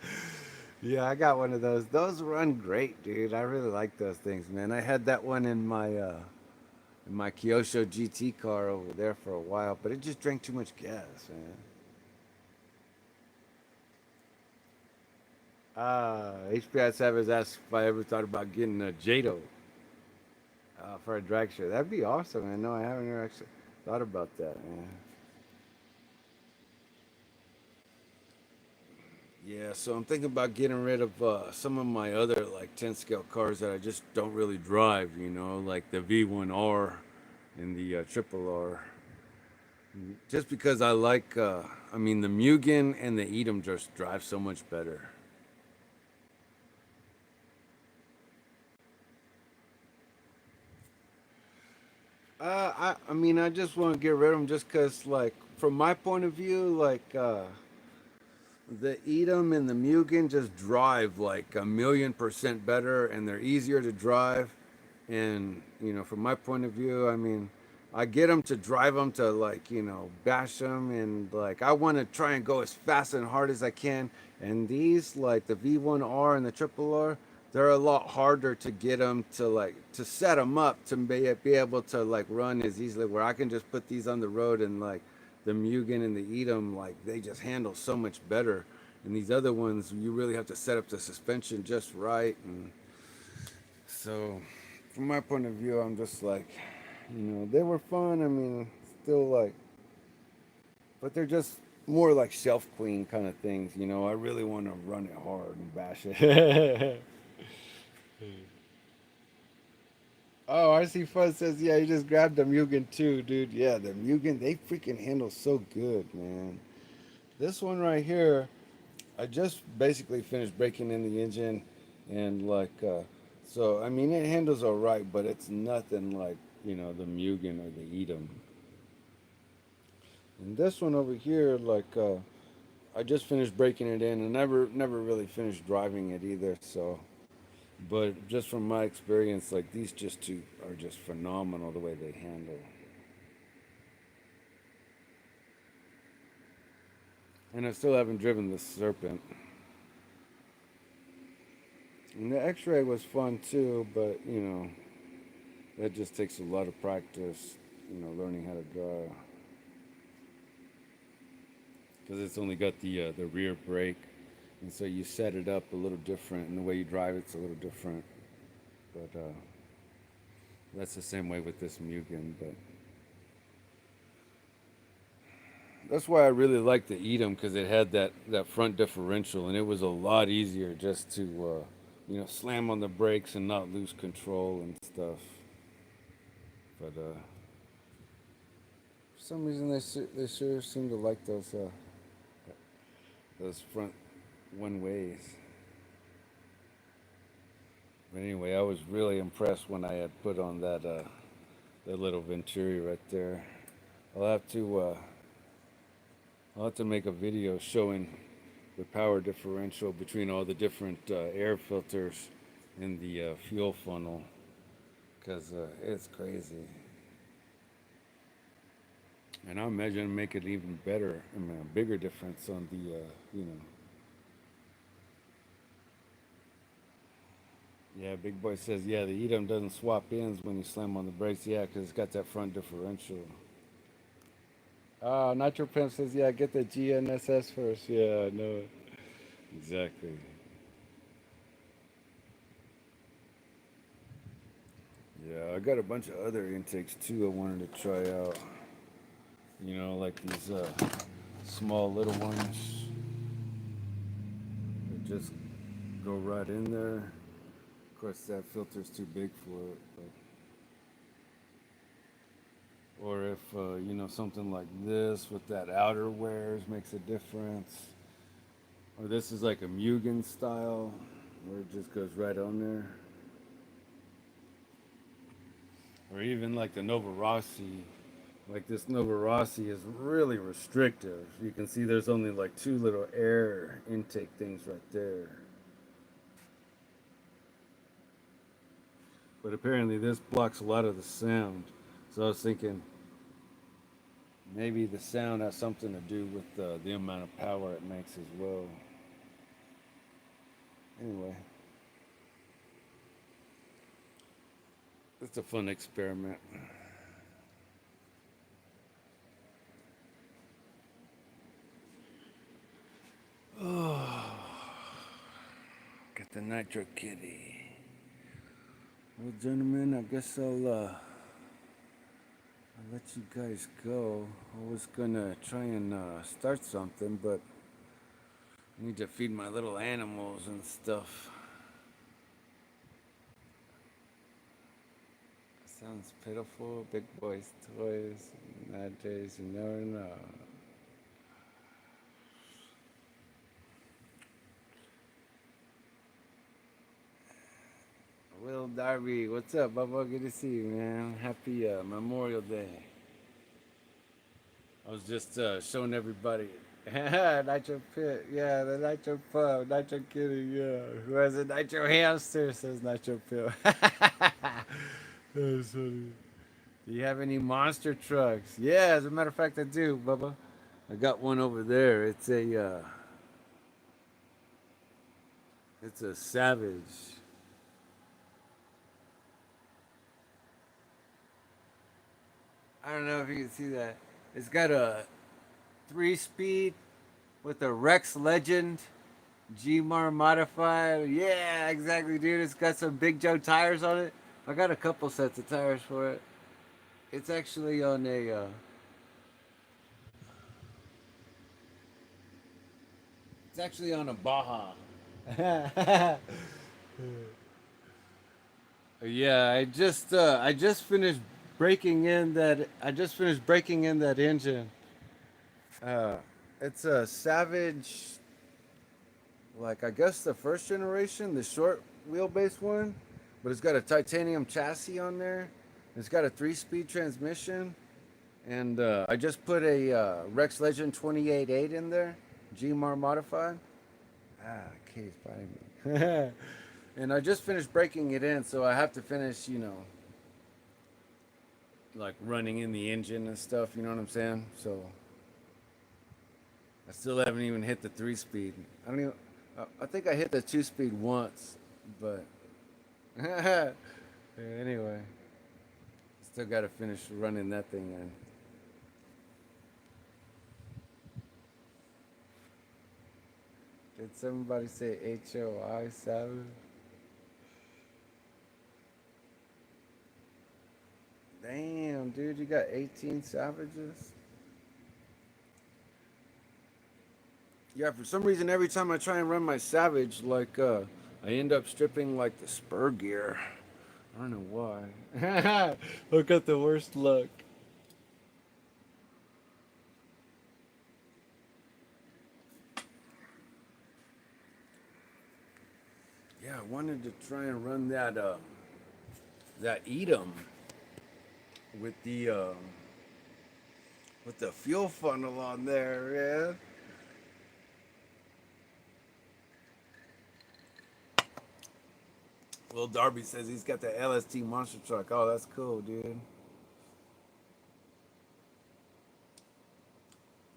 Yeah, I got one of those. Those run great, dude. I really like those things, man. I had that one in my Kyosho GT car over there for a while, but it just drank too much gas, man. HPI Savage asked if I ever thought about getting a Jado for a drag show. That'd be awesome, man. No, I haven't ever actually thought about that, man. Yeah, so I'm thinking about getting rid of some of my other like 10 scale cars that I just don't really drive, like the V1R and the Triple R. Just because I like, I mean, the Mugen and the Edom just drive so much better. I mean, I just want to get rid of them just because, like, from my point of view, like, the Edom and the Mugen just drive like a million percent better and they're easier to drive. And, from my point of view, I mean, I get them to drive them to like, bash them. And like, I want to try and go as fast and hard as I can. And these, like the V1R and the Triple R, they're a lot harder to get them to like, to set them up to be able to like run as easily where I can just put these on the road and like, the Mugen and the Edom, like they just handle so much better. And these other ones, you really have to set up the suspension just right. And so, from my point of view, I'm just like, they were fun. I mean, still like, but they're just more like shelf queen kind of things. I really want to run it hard and bash it. Oh, RC Fun says, yeah, you just grabbed the Mugen too, dude. Yeah, the Mugen, they freaking handle so good, man. This one right here, I just basically finished breaking in the engine, and so I mean, it handles all right, but it's nothing like, the Mugen or the Edom. And this one over here, I just finished breaking it in, and never really finished driving it either. So, but just from my experience, like these just two are just phenomenal the way they handle. And I still haven't driven the Serpent. And the X-Ray was fun too, but that just takes a lot of practice, learning how to drive. Because it's only got the rear brake, and so you set it up a little different, and the way you drive it's a little different. But that's the same way with this Mugen. But that's why I really liked the Edom, because it had that front differential, and it was a lot easier just to slam on the brakes and not lose control and stuff. But for some reason they sure seem to like those front one ways. But anyway, I was really impressed when I had put on that little Venturi right there. I'll have to uh, I'll have to make a video showing the power differential between all the different air filters in the fuel funnel, because it's crazy. And I imagine make it even better. I mean, a bigger difference on the Yeah, Big Boy says, yeah, the Edom doesn't swap ends when you slam on the brakes. Yeah, because it's got that front differential. Nitro Pimp says, yeah, get the GNSS first. Yeah, I know it. Exactly. Yeah, I got a bunch of other intakes too I wanted to try out. Like these small little ones that just go right in there. Of course, that filter's too big for it. Or if, something like this with that outer wears makes a difference. Or this is like a Mugen style, where it just goes right on there. Or even like the Nova Rossi. Like this Nova Rossi is really restrictive. You can see there's only like two little air intake things right there. But apparently this blocks a lot of the sound. So I was thinking maybe the sound has something to do with the amount of power it makes as well. Anyway, it's a fun experiment. Oh, get the Nitro Kitty. Well, gentlemen, I guess I'll let you guys go. I was gonna try and start something, but I need to feed my little animals and stuff. Sounds pitiful. Big boys' toys. Nowadays, you never know. Will Darby, what's up, Bubba? Good to see you, man. Happy Memorial Day. I was just showing everybody. Nitro Pit, yeah, the Nitro Pub, Nitro Kitty, yeah. Who has a Nitro Hamster, says Nitro Pit. That's funny. Do you have any monster trucks? Yeah, as a matter of fact, I do, Bubba. I got one over there. It's a Savage. I don't know if you can see that. It's got a 3-speed with a Rex Legend Gmar modified. Yeah, exactly, dude. It's got some Big Joe tires on it. I got a couple sets of tires for it. It's actually on a Baja. Yeah, I just finished breaking in that engine. Uh, it's a Savage, like I guess the first generation, the short wheelbase one, but it's got a titanium chassis on there. It's got a 3-speed transmission, and I just put a Rex Legend 28.8 in there, GMAR modified. Ah, Kay's biting me. And I just finished breaking it in, so I have to finish, like running in the engine and stuff. You know what I'm saying? So I still haven't even hit the 3-speed. I don't even. I think I hit the 2-speed once, but anyway, still got to finish running that thing in. Did somebody say HOI Savage? Damn, dude, you got 18 Savages? Yeah, for some reason, every time I try and run my Savage, like, I end up stripping, like, the spur gear. I don't know why. Look at the worst luck. Yeah, I wanted to try and run that Edom with the fuel funnel on there, man. Little Darby says he's got the LST monster truck. Oh, that's cool, dude.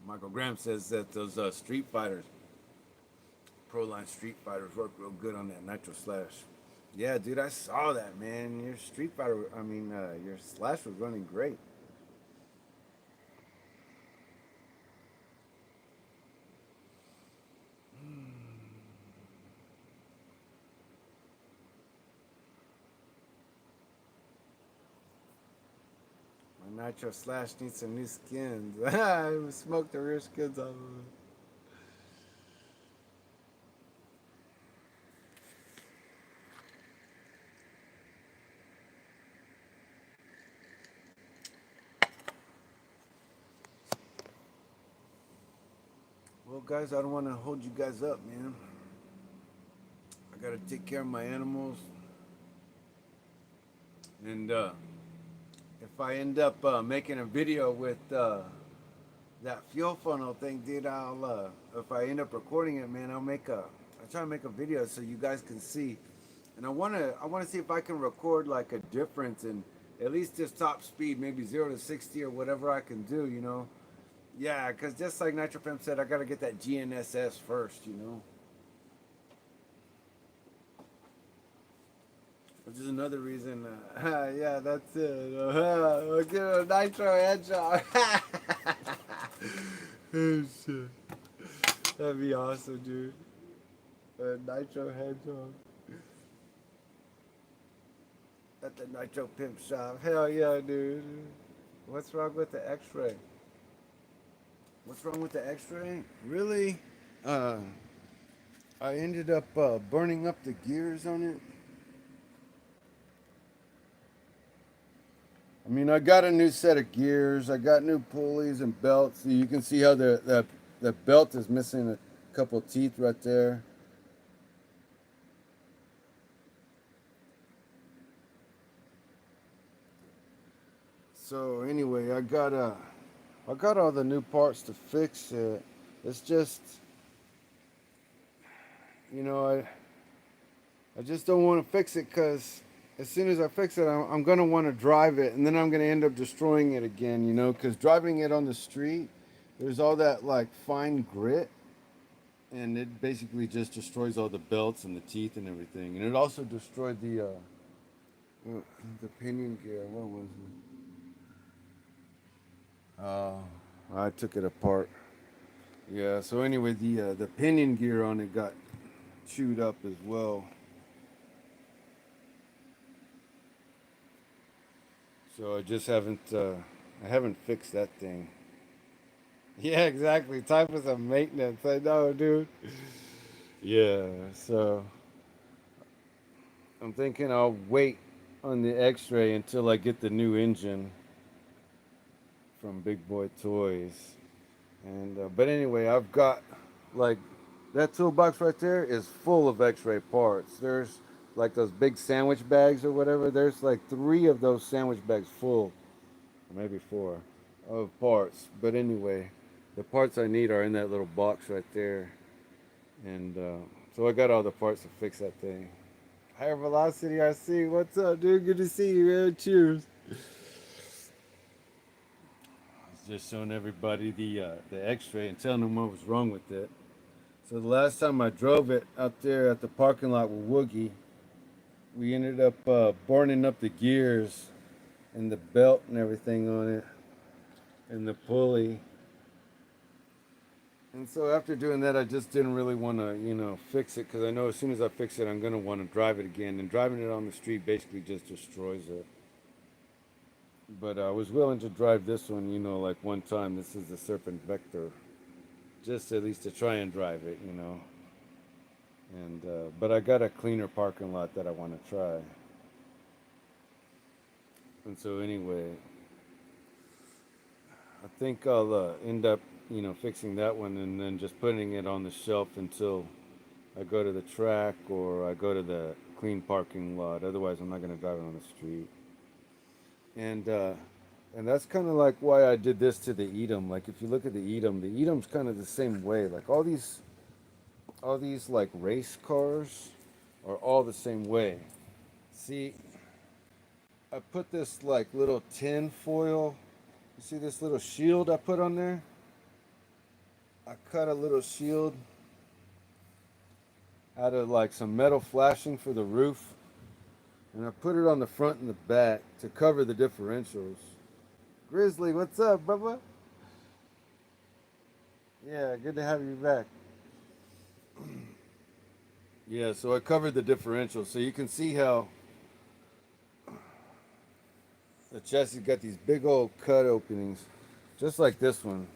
Michael Graham says that those Street Fighters, Pro Line Street Fighters, work real good on that Nitro Slash. Yeah, dude, I saw that, man. Your Street Fighter, your Slash was running great. My Nitro Slash needs some new skins. I smoked the rear skins off of it. Well, guys, I don't want to hold you guys up, man. I gotta take care of my animals, and if I end up making a video with that fuel funnel thing, dude, if I end up recording it, man, I'll try to make a video so you guys can see, and I wanna see if I can record like a difference in at least just top speed, maybe 0 to 60 or whatever I can do, you know. Yeah, because just like NitroFam said, I gotta get that GNSS first, you know. Which is another reason. Yeah, that's it. We'll give a Nitro headshot. Oh shit, that'd be awesome, dude. A Nitro headshot at the Nitro Pimp Shop. Hell yeah, dude. What's wrong with the X-ray? What's wrong with the X-ray? Really? Uh, I ended up burning up the gears on it. I mean, I got a new set of gears. I got new pulleys and belts. You can see how the belt is missing a couple teeth right there. So anyway, I got all the new parts to fix it. It's just, you know, I just don't want to fix it because as soon as I fix it, I'm going to want to drive it, and then I'm going to end up destroying it again, you know, because driving it on the street, there's all that like fine grit, and it basically just destroys all the belts and the teeth and everything. And it also destroyed the pinion gear. What was it? I took it apart. Yeah. So anyway, the pinion gear on it got chewed up as well. So I haven't fixed that thing. Yeah, exactly. Time for some maintenance. I know, dude. Yeah. So I'm thinking I'll wait on the X-ray until I get the new engine from Big Boy Toys. And but anyway, I've got like that toolbox right there is full of X-ray parts. There's like those big sandwich bags or whatever. There's like three of those sandwich bags full, or maybe four, of parts. But anyway, the parts I need are in that little box right there. And so I got all the parts to fix that thing. Higher velocity RC, what's up, dude? Good to see you, man. Cheers. Just showing everybody the X-ray and telling them what was wrong with it. So the last time I drove it out there at the parking lot with Woogie, we ended up burning up the gears and the belt and everything on it and the pulley. And so after doing that, I just didn't really want to, fix it because I know as soon as I fix it, I'm going to want to drive it again. And driving it on the street basically just destroys it. But I was willing to drive this one, like one time. This is the Serpent Vector, just at least to try and drive it, And but I got a cleaner parking lot that I want to try. And so anyway, I think I'll end up, fixing that one and then just putting it on the shelf until I go to the track or I go to the clean parking lot. Otherwise, I'm not going to drive it on the street. And that's kind of like why I did this to the Edom. Like if you look at the Edom's kind of the same way. Like all these like race cars are all the same way. See, I put this like little tin foil. You see this little shield I put on there? I cut a little shield out of like some metal flashing for the roof. And I put it on the front and the back to cover the differentials. Grizzly, what's up, Bubba? Yeah, good to have you back. Yeah, so I covered the differential. So you can see how the chassis got these big old cut openings, just like this one.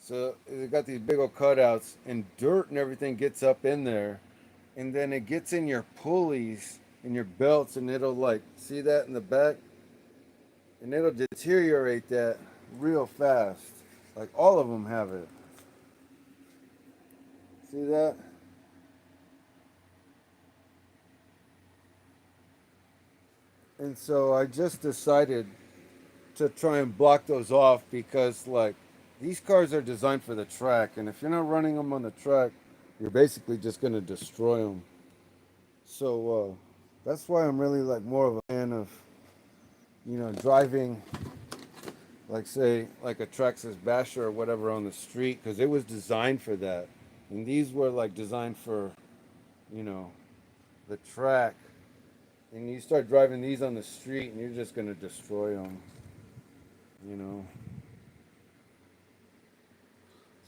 So it got these big old cutouts, and dirt and everything gets up in there, and then it gets in your pulleys and your belts, and it'll like, see that in the back? And it'll deteriorate that real fast. Like all of them have it. See that? And so I just decided to try and block those off because like these cars are designed for the track, and if you're not running them on the track, you're basically just going to destroy them. So that's why I'm really like more of a fan of driving like say like a Traxxas Basher or whatever on the street because it was designed for that, and these were like designed for you know the track. And you start driving these on the street, and you're just going to destroy them, you know.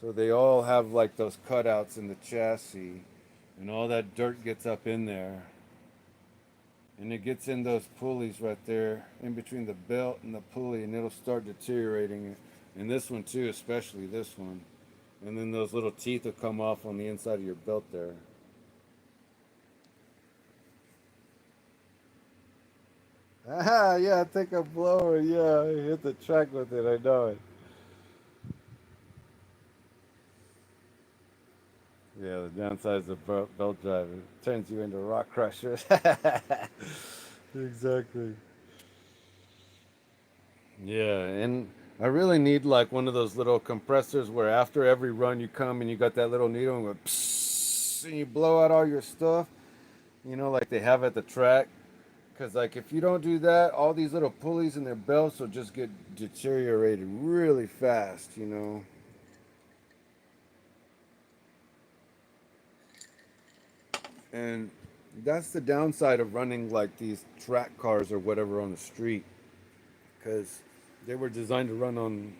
So they all have like those cutouts in the chassis, and all that dirt gets up in there. And it gets in those pulleys right there, in between the belt and the pulley, and it'll start deteriorating it. And this one too, especially this one. And then those little teeth will come off on the inside of your belt there. Ah, yeah, I take a blower. Yeah, I hit the track with it. I know it. Yeah, the downsides of belt drive, it turns you into rock crushers. Exactly. Yeah, and I really need like one of those little compressors where after every run you come and you got that little needle and go psss, and you blow out all your stuff, like they have at the track. Because like if you don't do that, all these little pulleys and their belts will just get deteriorated really fast. And that's the downside of running like these track cars or whatever on the street, because they were designed to run on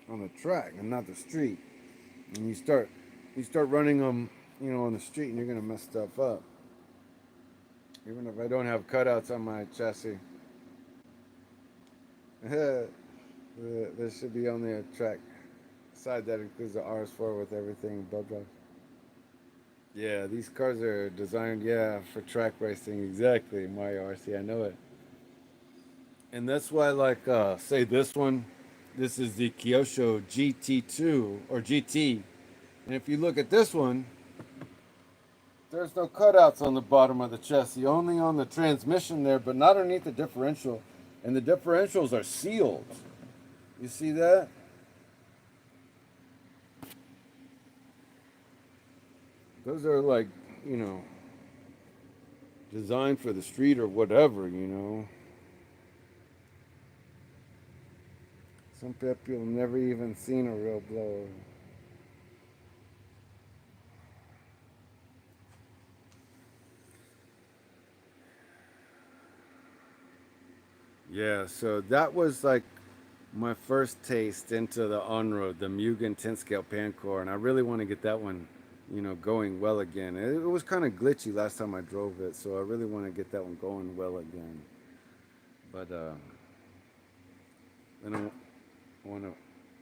the track and not the street. And you start running them, on the street, and you're gonna mess stuff up. Even if I don't have cutouts on my chassis, there should be only a track side that includes the RS4 with everything belt drive. Yeah, these cars are designed, yeah, for track racing. Exactly, Mario RC. I know it. And that's why, like, say this one, this is the Kyosho GT2 or GT. And if you look at this one, there's no cutouts on the bottom of the chassis, only on the transmission there, but not underneath the differential. And the differentials are sealed. You see that? Those are like, you know, designed for the street or whatever, you know. Some people never even seen a real blower. Yeah, so that was like my first taste into the on-road, the Mugen 10 scale Pancor, and I really want to get that one, you know, going well again. It was kind of glitchy last time I drove it, so I really want to get that one going well again. But then I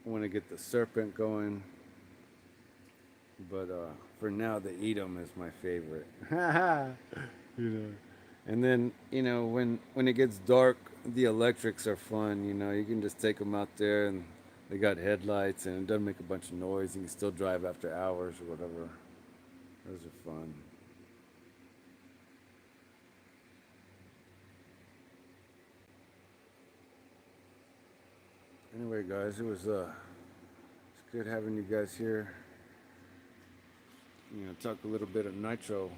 want to get the Serpent going. But for now, the Edom is my favorite. You know. And then, you know, when it gets dark, the electrics are fun. You know, you can just take them out there, and they got headlights, and it doesn't make a bunch of noise. You can still drive after hours or whatever. Those are fun. Anyway, guys, it's good having you guys here. You know, talk a little bit of nitro,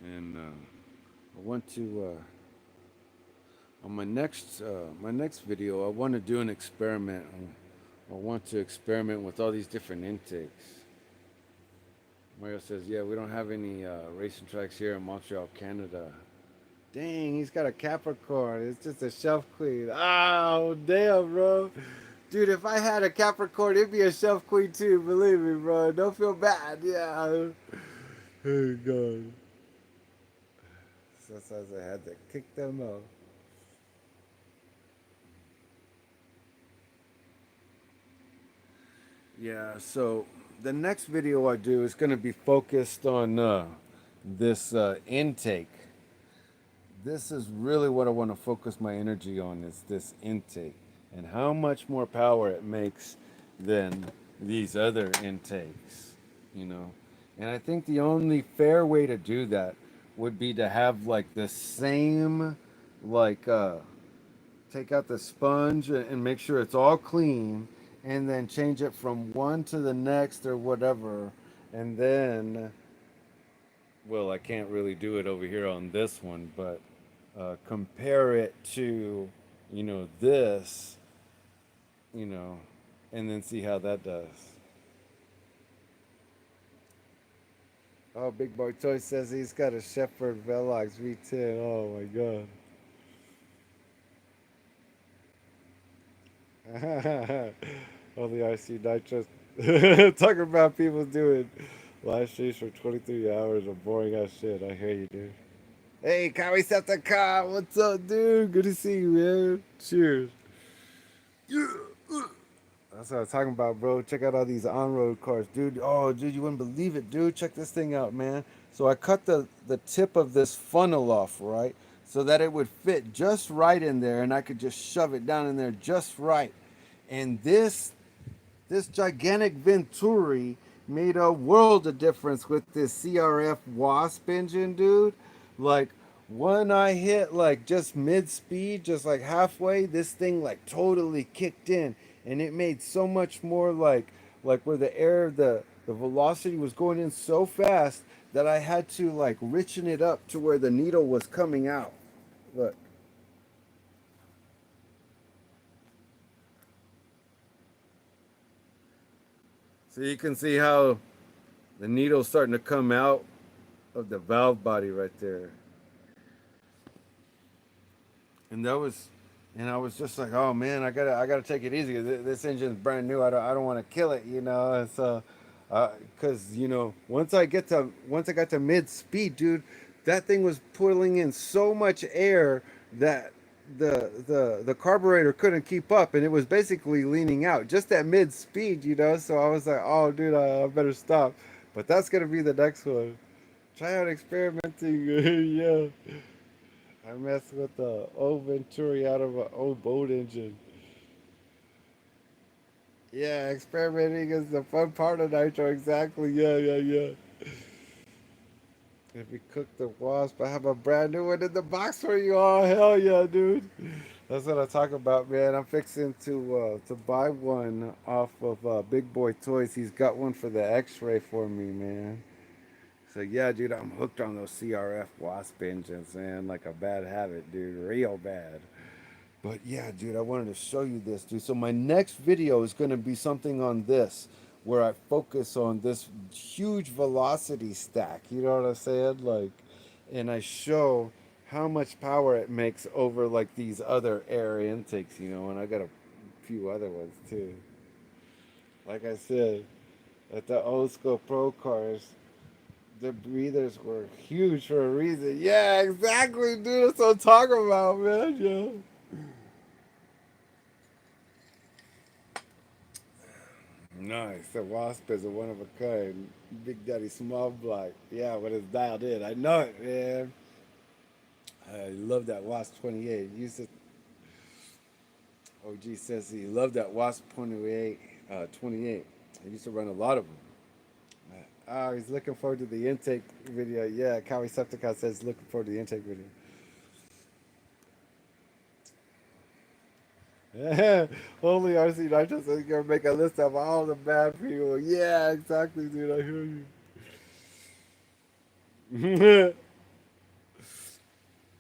and I want to on my next video, I want to do an experiment. I want to experiment with all these different intakes. Mario says, "Yeah, we don't have any racing tracks here in Montreal, Canada." Dang, he's got a Capricorn. It's just a shelf queen. Oh, damn, bro. Dude, if I had a Capricorn, it'd be a shelf queen too. Believe me, bro. Don't feel bad. Yeah. Oh, God. Sometimes I had to kick them off. Yeah, so the next video I do is going to be focused on this intake. This is really what I want to focus my energy on is this intake and how much more power it makes than these other intakes, you know. And I think the only fair way to do that would be to have like the same like take out the sponge and make sure it's all clean and then change it from one to the next or whatever, and then well, I can't really do it over here on this one, but compare it to, you know, this, you know, and then see how that does. Oh, Big Boy Toy says he's got a Shepherd Velox V10. Oh my god. Only RC Nitro. Talking about people doing live streams for 23 hours of boring ass shit. I hear you, dude. Hey, Kawhi what's up, dude? Good to see you, man. Cheers. Yeah. That's what I was talking about, bro. Check out all these on-road cars, dude. Oh, dude, you wouldn't believe it, dude. Check this thing out, man. So I cut the tip of this funnel off, right, so that it would fit just right in there, and I could just shove it down in there just right. And this gigantic Venturi made a world of difference with this CRF Wasp engine, dude. Like when I hit like just mid speed, just like halfway, this thing like totally kicked in, and it made so much more like where the velocity was going in so fast that I had to like richen it up to where the needle was coming out. Look. So you can see how the needle's starting to come out of the valve body right there. And that was, and I was just like, oh man, I gotta take it easy. This engine's brand new. I don't want to kill it, you know. And so, cause you know, once I got to mid speed, dude, that thing was pulling in so much air that the carburetor couldn't keep up, and it was basically leaning out just at mid speed, you know. So I was like, oh dude, I better stop. But that's gonna be the next one. Try out experimenting, yeah. I messed with the old Venturi out of an old boat engine. Yeah, experimenting is the fun part of nitro. Exactly. Yeah, yeah, yeah. If we cook the wasp, I have a brand new one in the box for you all. Hell yeah, dude. That's what I talk about, man. I'm fixing to buy one off of Big Boy Toys. He's got one for the X-ray for me, man. So yeah, dude, I'm hooked on those CRF wasp engines, man. Like a bad habit, dude. Real bad. But yeah, dude, I wanted to show you this, dude. So my next video is going to be something on this, where I focus on this huge velocity stack. You know what I'm saying? Like, and I show how much power it makes over like these other air intakes, you know. And I got a few other ones too. Like I said, at the old school pro cars, the breathers were huge for a reason. Yeah, exactly, dude. That's what I'm talking about, man. Yeah. Nice. The Wasp is a one of a kind. Big Daddy Small Block. Yeah, when it's dialed in. I know it, man. I love that Wasp 28. Used to, OG says he loved that Wasp 28. 28. I used to run a lot of them. Oh, he's looking forward to the intake video. Yeah, Cowie Septicon says looking forward to the intake video. Only RC Nitro says you're gonna make a list of all the bad people. Yeah, exactly, dude. I hear you.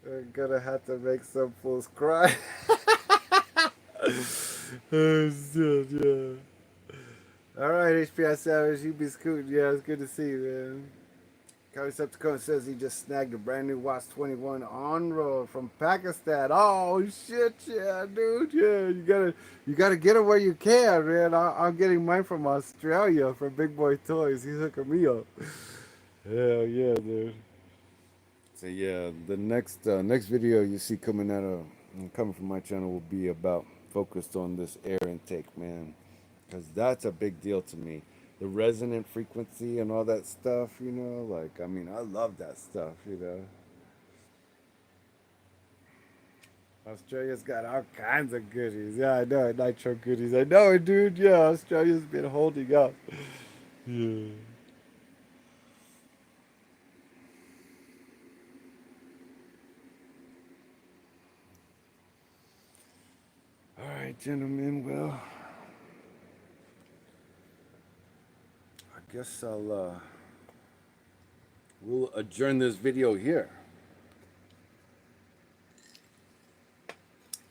We're gonna have to make some fools cry. Oh, shit, yeah. All right, HPI Savage, you be scooting. Yeah, it's good to see you, man. Concepticon says he just snagged a brand new Watts 21 on road from Pakistan. Oh shit, yeah, dude, yeah. You gotta get it where you can, man. I'm getting mine from Australia from Big Boy Toys. He's hooking me up. Hell yeah, dude. So yeah, the next video you see coming from my channel will be about focused on this air intake, man, because that's a big deal to me. The resonant frequency and all that stuff, you know, like I mean, I love that stuff, you know. Australia's got all kinds of goodies. Yeah, I know it, nitro goodies. I know it, dude. Yeah, Australia's been holding up. Yeah. All right, gentlemen. Well, I guess we'll adjourn this video here.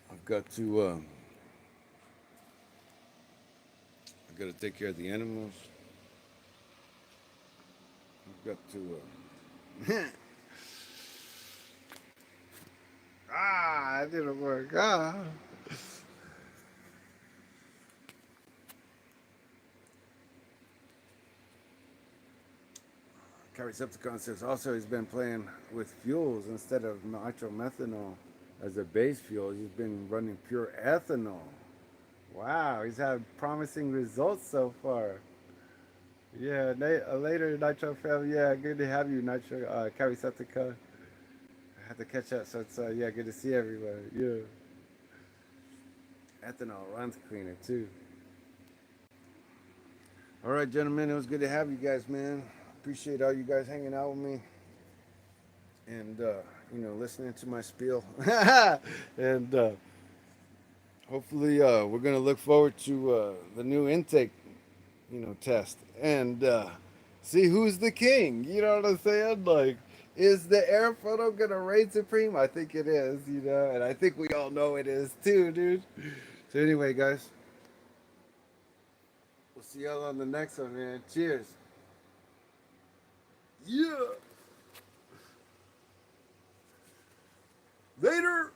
I've got to I got to take care of the animals. I've got to it didn't work. Carrycepticon says also he's been playing with fuels instead of nitromethanol as a base fuel. He's been running pure ethanol. Wow, he's had promising results so far. Yeah, later Nitro family. Yeah, good to have you, Nitro Carrycepticon. I had to catch up, so it's yeah, good to see everybody. Yeah, ethanol runs cleaner too. All right, gentlemen, it was good to have you guys, man. Appreciate all you guys hanging out with me and listening to my spiel. And hopefully, we're gonna look forward to the new intake, test and see who's the king. You know what I'm saying? Like, is the air photo gonna reign supreme? I think it is. And I think we all know it is too, dude. So anyway, guys, we'll see y'all on the next one, man. Cheers. Yeah. Later.